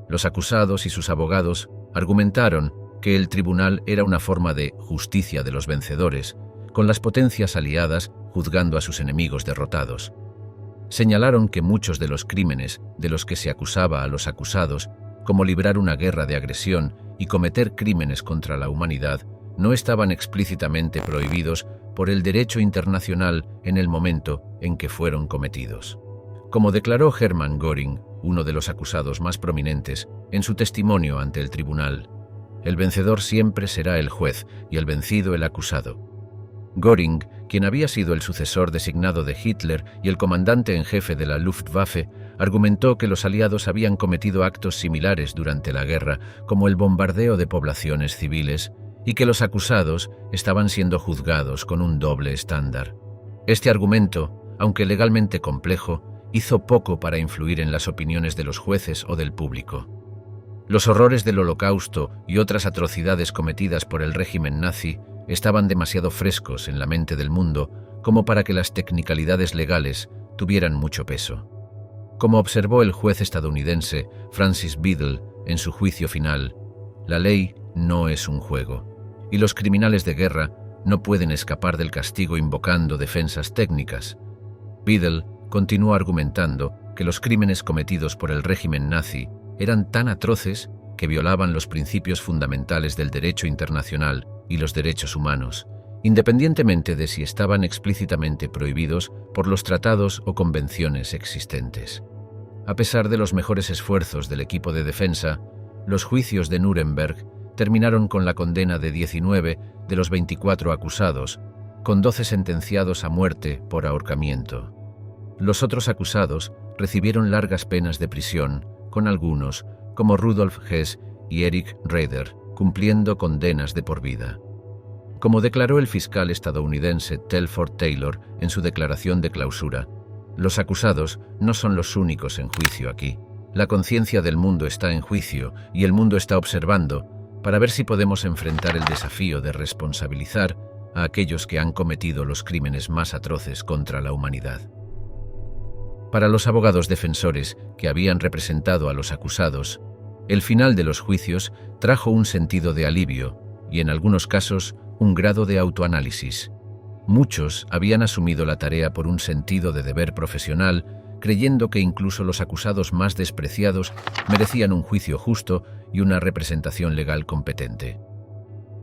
A: Los acusados y sus abogados argumentaron que el tribunal era una forma de justicia de los vencedores, con las potencias aliadas juzgando a sus enemigos derrotados. Señalaron que muchos de los crímenes de los que se acusaba a los acusados, como librar una guerra de agresión y cometer crímenes contra la humanidad, no estaban explícitamente prohibidos por el derecho internacional en el momento en que fueron cometidos. Como declaró Hermann Göring, uno de los acusados más prominentes, en su testimonio ante el tribunal, el vencedor siempre será el juez y el vencido el acusado. Göring, quien había sido el sucesor designado de Hitler y el comandante en jefe de la Luftwaffe, argumentó que los aliados habían cometido actos similares durante la guerra, como el bombardeo de poblaciones civiles, y que los acusados estaban siendo juzgados con un doble estándar. Este argumento, aunque legalmente complejo, hizo poco para influir en las opiniones de los jueces o del público. Los horrores del Holocausto y otras atrocidades cometidas por el régimen nazi estaban demasiado frescos en la mente del mundo como para que las technicalidades legales tuvieran mucho peso. Como observó el juez estadounidense Francis Biddle en su juicio final, la ley no es un juego, y los criminales de guerra no pueden escapar del castigo invocando defensas técnicas. Biddle continuó argumentando que los crímenes cometidos por el régimen nazi eran tan atroces que violaban los principios fundamentales del derecho internacional y los derechos humanos, independientemente de si estaban explícitamente prohibidos por los tratados o convenciones existentes. A pesar de los mejores esfuerzos del equipo de defensa, los juicios de Nuremberg terminaron con la condena de 19 de los 24 acusados, con 12 sentenciados a muerte por ahorcamiento. Los otros acusados recibieron largas penas de prisión, con algunos, como Rudolf Hess y Erich Raeder, cumpliendo condenas de por vida. Como declaró el fiscal estadounidense Telford Taylor en su declaración de clausura, los acusados no son los únicos en juicio aquí. La conciencia del mundo está en juicio y el mundo está observando para ver si podemos enfrentar el desafío de responsabilizar a aquellos que han cometido los crímenes más atroces contra la humanidad. Para los abogados defensores que habían representado a los acusados, el final de los juicios trajo un sentido de alivio y, en algunos casos, un grado de autoanálisis. Muchos habían asumido la tarea por un sentido de deber profesional, creyendo que incluso los acusados más despreciados merecían un juicio justo y una representación legal competente.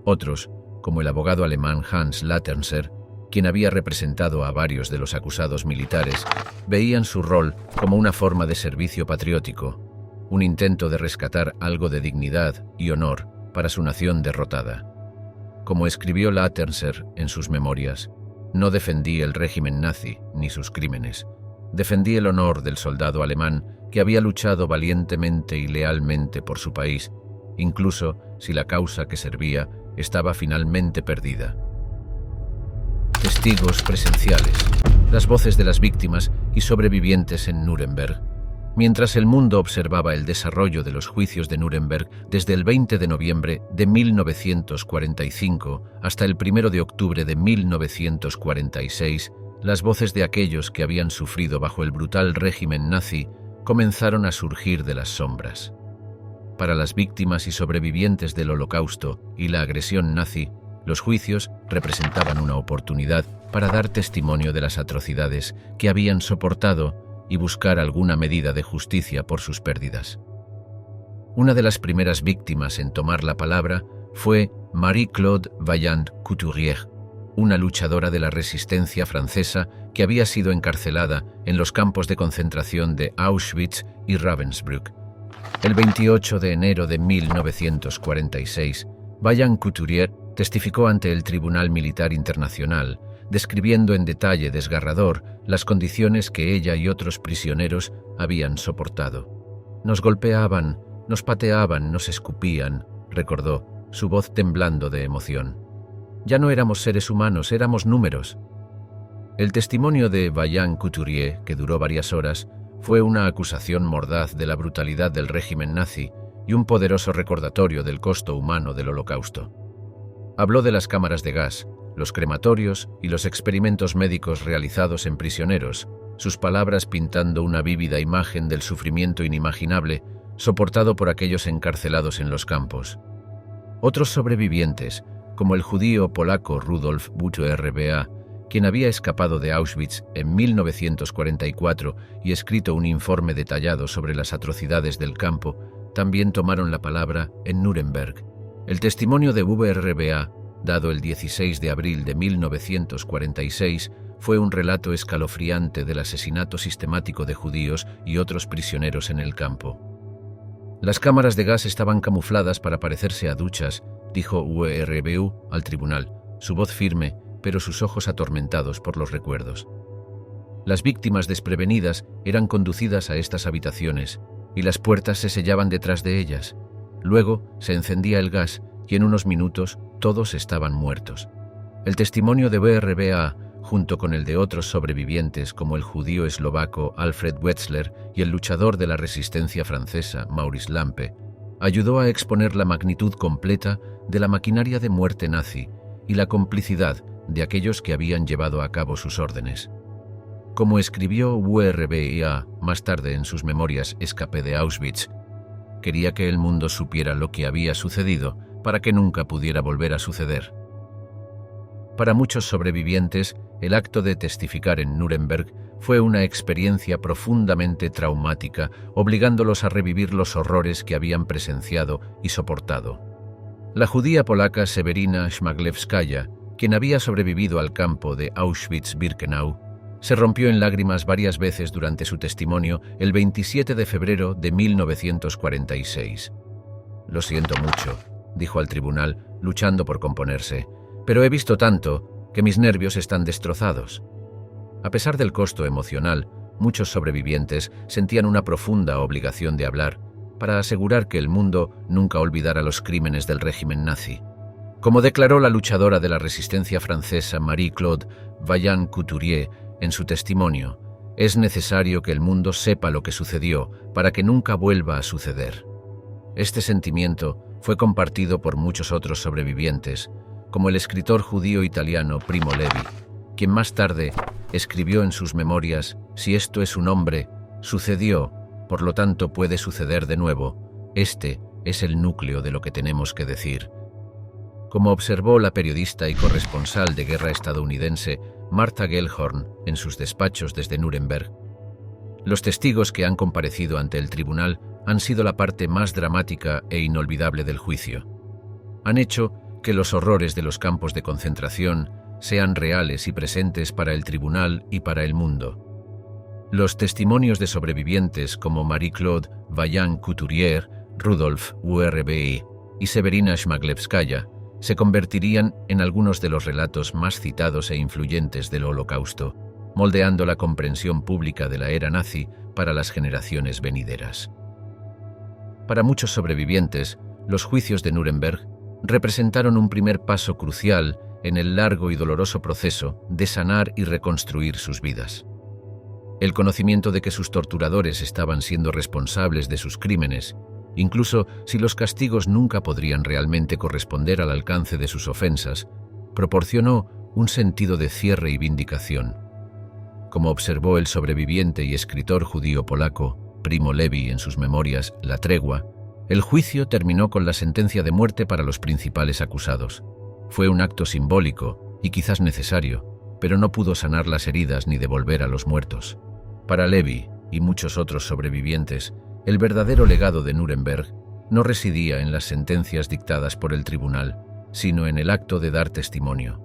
A: Otros, como el abogado alemán Hans Laternser, quien había representado a varios de los acusados militares, veían su rol como una forma de servicio patriótico, un intento de rescatar algo de dignidad y honor para su nación derrotada. Como escribió Laternser en sus memorias, no defendí el régimen nazi ni sus crímenes. Defendí el honor del soldado alemán que había luchado valientemente y lealmente por su país, incluso si la causa que servía estaba finalmente perdida. testigos presenciales, las voces de las víctimas y sobrevivientes en Nuremberg. Mientras el mundo observaba el desarrollo de los juicios de Nuremberg desde el 20 de noviembre de 1945 hasta el 1 de octubre de 1946, las voces de aquellos que habían sufrido bajo el brutal régimen nazi comenzaron a surgir de las sombras. Para las víctimas y sobrevivientes del Holocausto y la agresión nazi, los juicios representaban una oportunidad para dar testimonio de las atrocidades que habían soportado y buscar alguna medida de justicia por sus pérdidas. Una de las primeras víctimas en tomar la palabra fue Marie-Claude Vaillant-Couturier, una luchadora de la resistencia francesa que había sido encarcelada en los campos de concentración de Auschwitz y Ravensbrück. El 28 de enero de 1946, Vaillant-Couturier testificó ante el Tribunal Militar Internacional, describiendo en detalle desgarrador las condiciones que ella y otros prisioneros habían soportado. Nos golpeaban, nos pateaban, nos escupían, recordó, su voz temblando de emoción. Ya no éramos seres humanos, éramos números. El testimonio de Vaillant-Couturier, que duró varias horas, fue una acusación mordaz de la brutalidad del régimen nazi y un poderoso recordatorio del costo humano del Holocausto. Habló de las cámaras de gas, los crematorios y los experimentos médicos realizados en prisioneros, sus palabras pintando una vívida imagen del sufrimiento inimaginable soportado por aquellos encarcelados en los campos. Otros sobrevivientes, como el judío polaco Rudolf Buto-RBA, quien había escapado de Auschwitz en 1944 y escrito un informe detallado sobre las atrocidades del campo, también tomaron la palabra en Nuremberg. El testimonio de VRBA, dado el 16 de abril de 1946, fue un relato escalofriante del asesinato sistemático de judíos y otros prisioneros en el campo. Las cámaras de gas estaban camufladas para parecerse a duchas, dijo VRBU al tribunal, su voz firme, pero sus ojos atormentados por los recuerdos. Las víctimas desprevenidas eran conducidas a estas habitaciones y las puertas se sellaban detrás de ellas. Luego se encendía el gas y en unos minutos todos estaban muertos. El testimonio de VRBA, junto con el de otros sobrevivientes como el judío eslovaco Alfred Wetzler y el luchador de la resistencia francesa Maurice Lampe, ayudó a exponer la magnitud completa de la maquinaria de muerte nazi y la complicidad de aquellos que habían llevado a cabo sus órdenes. Como escribió VRBA más tarde en sus memorias Escape de Auschwitz, quería que el mundo supiera lo que había sucedido para que nunca pudiera volver a suceder. Para muchos sobrevivientes, el acto de testificar en Nuremberg fue una experiencia profundamente traumática, obligándolos a revivir los horrores que habían presenciado y soportado. La judía polaca Sewerina Szmaglewskaja, quien había sobrevivido al campo de Auschwitz-Birkenau, se rompió en lágrimas varias veces durante su testimonio el 27 de febrero de 1946. «Lo siento mucho», dijo al tribunal, luchando por componerse, «pero he visto tanto que mis nervios están destrozados». A pesar del costo emocional, muchos sobrevivientes sentían una profunda obligación de hablar para asegurar que el mundo nunca olvidara los crímenes del régimen nazi. Como declaró la luchadora de la resistencia francesa Marie-Claude Vaillant-Couturier en su testimonio, es necesario que el mundo sepa lo que sucedió para que nunca vuelva a suceder. Este sentimiento fue compartido por muchos otros sobrevivientes, como el escritor judío italiano Primo Levi, quien más tarde escribió en sus memorias: «Si esto es un hombre, sucedió, por lo tanto puede suceder de nuevo. Este es el núcleo de lo que tenemos que decir». Como observó la periodista y corresponsal de guerra estadounidense Martha Gellhorn en sus despachos desde Nuremberg, los testigos que han comparecido ante el tribunal han sido la parte más dramática e inolvidable del juicio. Han hecho que los horrores de los campos de concentración sean reales y presentes para el tribunal y para el mundo. Los testimonios de sobrevivientes como Marie-Claude Vaillant-Couturier, Rudolf VRBI y Sewerina Szmaglewskaja se convertirían en algunos de los relatos más citados e influyentes del Holocausto, moldeando la comprensión pública de la era nazi para las generaciones venideras. Para muchos sobrevivientes, los juicios de Nuremberg representaron un primer paso crucial en el largo y doloroso proceso de sanar y reconstruir sus vidas. El conocimiento de que sus torturadores estaban siendo responsables de sus crímenes, incluso si los castigos nunca podrían realmente corresponder al alcance de sus ofensas, proporcionó un sentido de cierre y vindicación. Como observó el sobreviviente y escritor judío polaco Primo Levi en sus memorias La tregua, el juicio terminó con la sentencia de muerte para los principales acusados. Fue un acto simbólico y quizás necesario, pero no pudo sanar las heridas ni devolver a los muertos. Para Levi y muchos otros sobrevivientes, el verdadero legado de Nuremberg no residía en las sentencias dictadas por el tribunal, sino en el acto de dar testimonio.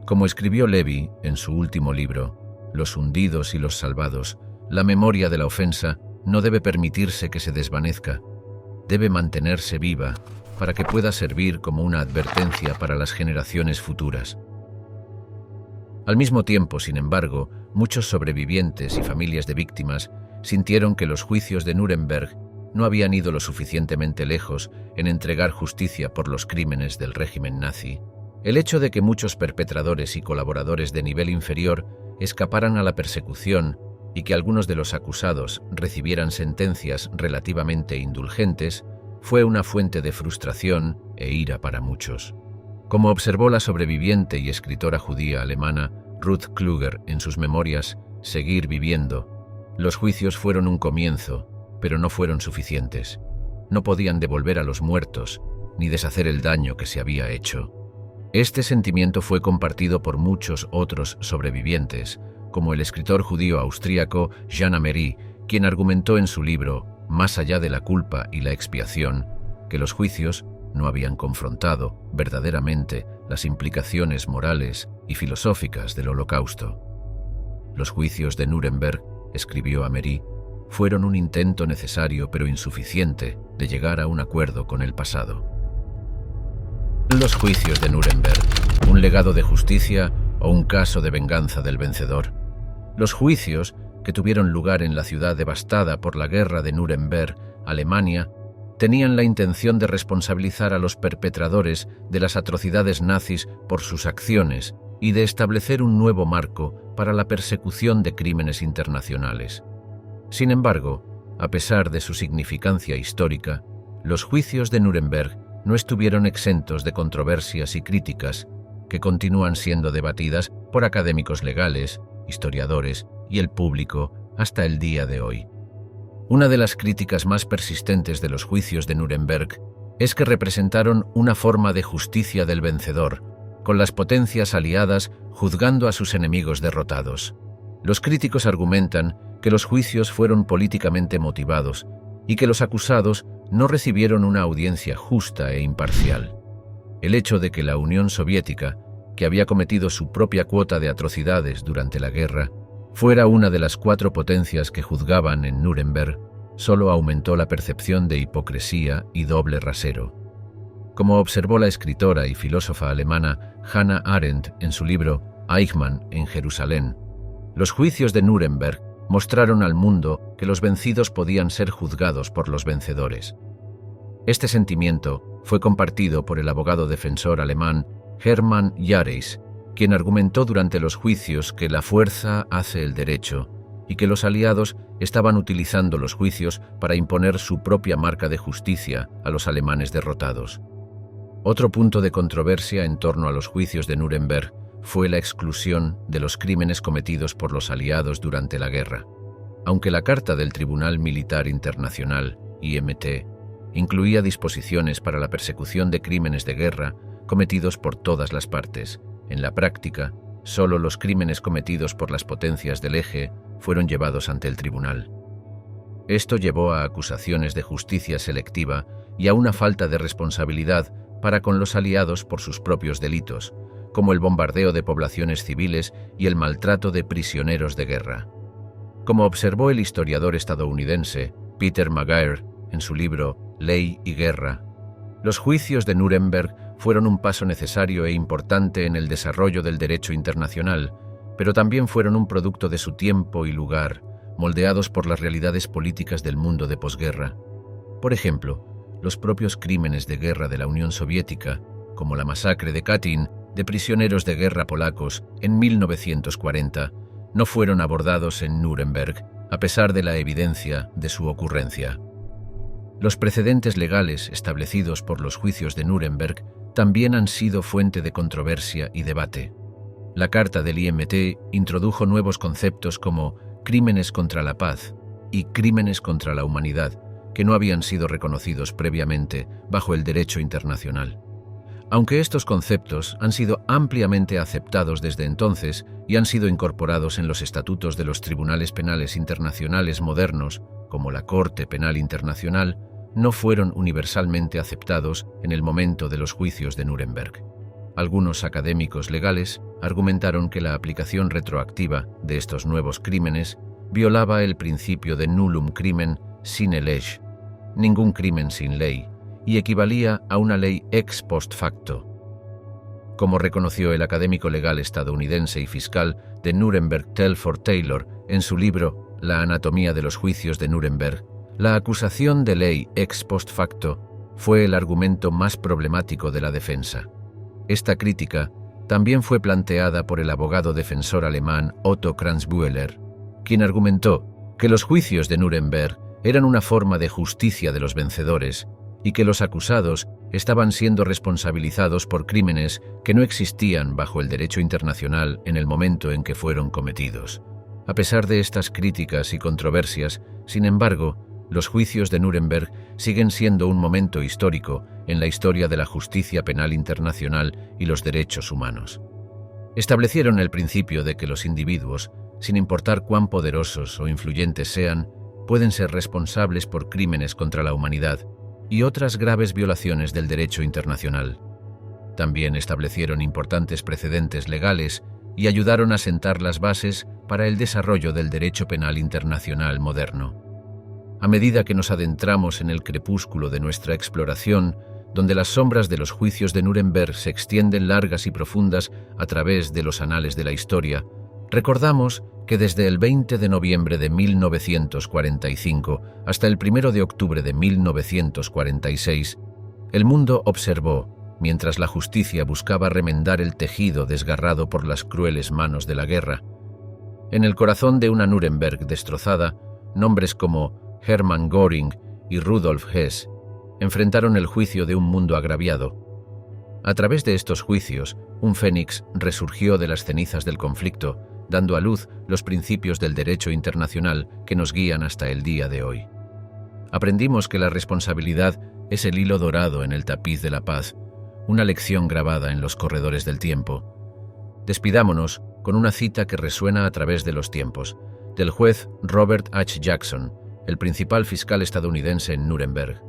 A: Como escribió Levi en su último libro, Los hundidos y los salvados, la memoria de la ofensa no debe permitirse que se desvanezca, debe mantenerse viva para que pueda servir como una advertencia para las generaciones futuras. Al mismo tiempo, sin embargo, muchos sobrevivientes y familias de víctimas sintieron que los juicios de Nuremberg no habían ido lo suficientemente lejos en entregar justicia por los crímenes del régimen nazi. El hecho de que muchos perpetradores y colaboradores de nivel inferior escaparan a la persecución y que algunos de los acusados recibieran sentencias relativamente indulgentes fue una fuente de frustración e ira para muchos. Como observó la sobreviviente y escritora judía alemana Ruth Kluger en sus memorias Seguir viviendo, los juicios fueron un comienzo, pero no fueron suficientes. No podían devolver a los muertos, ni deshacer el daño que se había hecho. Este sentimiento fue compartido por muchos otros sobrevivientes, como el escritor judío austríaco Jan Amery, quien argumentó en su libro Más allá de la culpa y la expiación, que los juicios no habían confrontado verdaderamente las implicaciones morales y filosóficas del Holocausto. Los juicios de Nuremberg, escribió Amery, fueron un intento necesario pero insuficiente de llegar a un acuerdo con el pasado. Los juicios de Nuremberg, un legado de justicia o un caso de venganza del vencedor. Los juicios, que tuvieron lugar en la ciudad devastada por la guerra de Nuremberg, Alemania, tenían la intención de responsabilizar a los perpetradores de las atrocidades nazis por sus acciones y de establecer un nuevo marco para la persecución de crímenes internacionales. Sin embargo, a pesar de su significancia histórica, los juicios de Nuremberg no estuvieron exentos de controversias y críticas que continúan siendo debatidas por académicos legales, historiadores y el público hasta el día de hoy. Una de las críticas más persistentes de los juicios de Nuremberg es que representaron una forma de justicia del vencedor, con las potencias aliadas juzgando a sus enemigos derrotados. Los críticos argumentan que los juicios fueron políticamente motivados y que los acusados no recibieron una audiencia justa e imparcial. El hecho de que la Unión Soviética, que había cometido su propia cuota de atrocidades durante la guerra, fuera una de las 4 potencias que juzgaban en Nuremberg, solo aumentó la percepción de hipocresía y doble rasero. Como observó la escritora y filósofa alemana Hannah Arendt en su libro Eichmann en Jerusalén, los juicios de Nuremberg mostraron al mundo que los vencidos podían ser juzgados por los vencedores. Este sentimiento fue compartido por el abogado defensor alemán Hermann Jareis, quien argumentó durante los juicios que la fuerza hace el derecho y que los aliados estaban utilizando los juicios para imponer su propia marca de justicia a los alemanes derrotados. Otro punto de controversia en torno a los juicios de Nuremberg fue la exclusión de los crímenes cometidos por los aliados durante la guerra. Aunque la Carta del Tribunal Militar Internacional, IMT, incluía disposiciones para la persecución de crímenes de guerra cometidos por todas las partes, en la práctica, solo los crímenes cometidos por las potencias del eje fueron llevados ante el tribunal. Esto llevó a acusaciones de justicia selectiva y a una falta de responsabilidad para con los aliados por sus propios delitos, como el bombardeo de poblaciones civiles y el maltrato de prisioneros de guerra. Como observó el historiador estadounidense Peter Maguire en su libro Ley y Guerra, los juicios de Nuremberg fueron un paso necesario e importante en el desarrollo del derecho internacional, pero también fueron un producto de su tiempo y lugar, moldeados por las realidades políticas del mundo de posguerra. Por ejemplo, los propios crímenes de guerra de la Unión Soviética, como la masacre de Katyn, de prisioneros de guerra polacos en 1940 no fueron abordados en Nuremberg, a pesar de la evidencia de su ocurrencia. Los precedentes legales establecidos por los juicios de Nuremberg también han sido fuente de controversia y debate. La Carta del IMT introdujo nuevos conceptos como crímenes contra la paz y crímenes contra la humanidad, que no habían sido reconocidos previamente bajo el derecho internacional. Aunque estos conceptos han sido ampliamente aceptados desde entonces y han sido incorporados en los estatutos de los tribunales penales internacionales modernos, como la Corte Penal Internacional, no fueron universalmente aceptados en el momento de los juicios de Nuremberg. Algunos académicos legales argumentaron que la aplicación retroactiva de estos nuevos crímenes violaba el principio de nullum crimen sine lege, ningún crimen sin ley, y equivalía a una ley ex post facto. Como reconoció el académico legal estadounidense y fiscal de Nuremberg Telford Taylor en su libro La anatomía de los juicios de Nuremberg, la acusación de ley ex post facto fue el argumento más problemático de la defensa. Esta crítica también fue planteada por el abogado defensor alemán Otto Kranzbühler, quien argumentó que los juicios de Nuremberg eran una forma de justicia de los vencedores y que los acusados estaban siendo responsabilizados por crímenes que no existían bajo el derecho internacional en el momento en que fueron cometidos. A pesar de estas críticas y controversias, sin embargo, los juicios de Nuremberg siguen siendo un momento histórico en la historia de la justicia penal internacional y los derechos humanos. Establecieron el principio de que los individuos, sin importar cuán poderosos o influyentes sean, pueden ser responsables por crímenes contra la humanidad y otras graves violaciones del derecho internacional. También establecieron importantes precedentes legales y ayudaron a sentar las bases para el desarrollo del derecho penal internacional moderno. A medida que nos adentramos en el crepúsculo de nuestra exploración, donde las sombras de los juicios de Nuremberg se extienden largas y profundas a través de los anales de la historia, recordamos que desde el 20 de noviembre de 1945 hasta el 1 de octubre de 1946, el mundo observó, mientras la justicia buscaba remendar el tejido desgarrado por las crueles manos de la guerra. En el corazón de una Nuremberg destrozada, nombres como Hermann Göring y Rudolf Hess enfrentaron el juicio de un mundo agraviado. A través de estos juicios, un fénix resurgió de las cenizas del conflicto, dando a luz los principios del derecho internacional que nos guían hasta el día de hoy. Aprendimos que la responsabilidad es el hilo dorado en el tapiz de la paz, una lección grabada en los corredores del tiempo. Despidámonos con una cita que resuena a través de los tiempos, del juez Robert H. Jackson, el principal fiscal estadounidense en Nuremberg.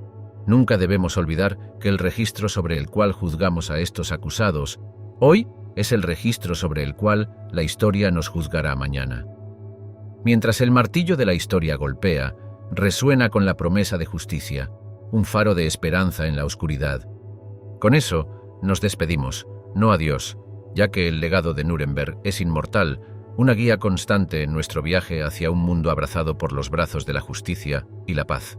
A: Nunca debemos olvidar que el registro sobre el cual juzgamos a estos acusados hoy es el registro sobre el cual la historia nos juzgará mañana. Mientras el martillo de la historia golpea, resuena con la promesa de justicia, un faro de esperanza en la oscuridad. Con eso, nos despedimos, no adiós, ya que el legado de Nuremberg es inmortal, una guía constante en nuestro viaje hacia un mundo abrazado por los brazos de la justicia y la paz.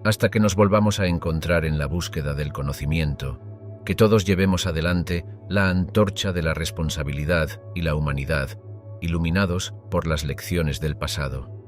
A: Hasta que nos volvamos a encontrar en la búsqueda del conocimiento, que todos llevemos adelante la antorcha de la responsabilidad y la humanidad, iluminados por las lecciones del pasado.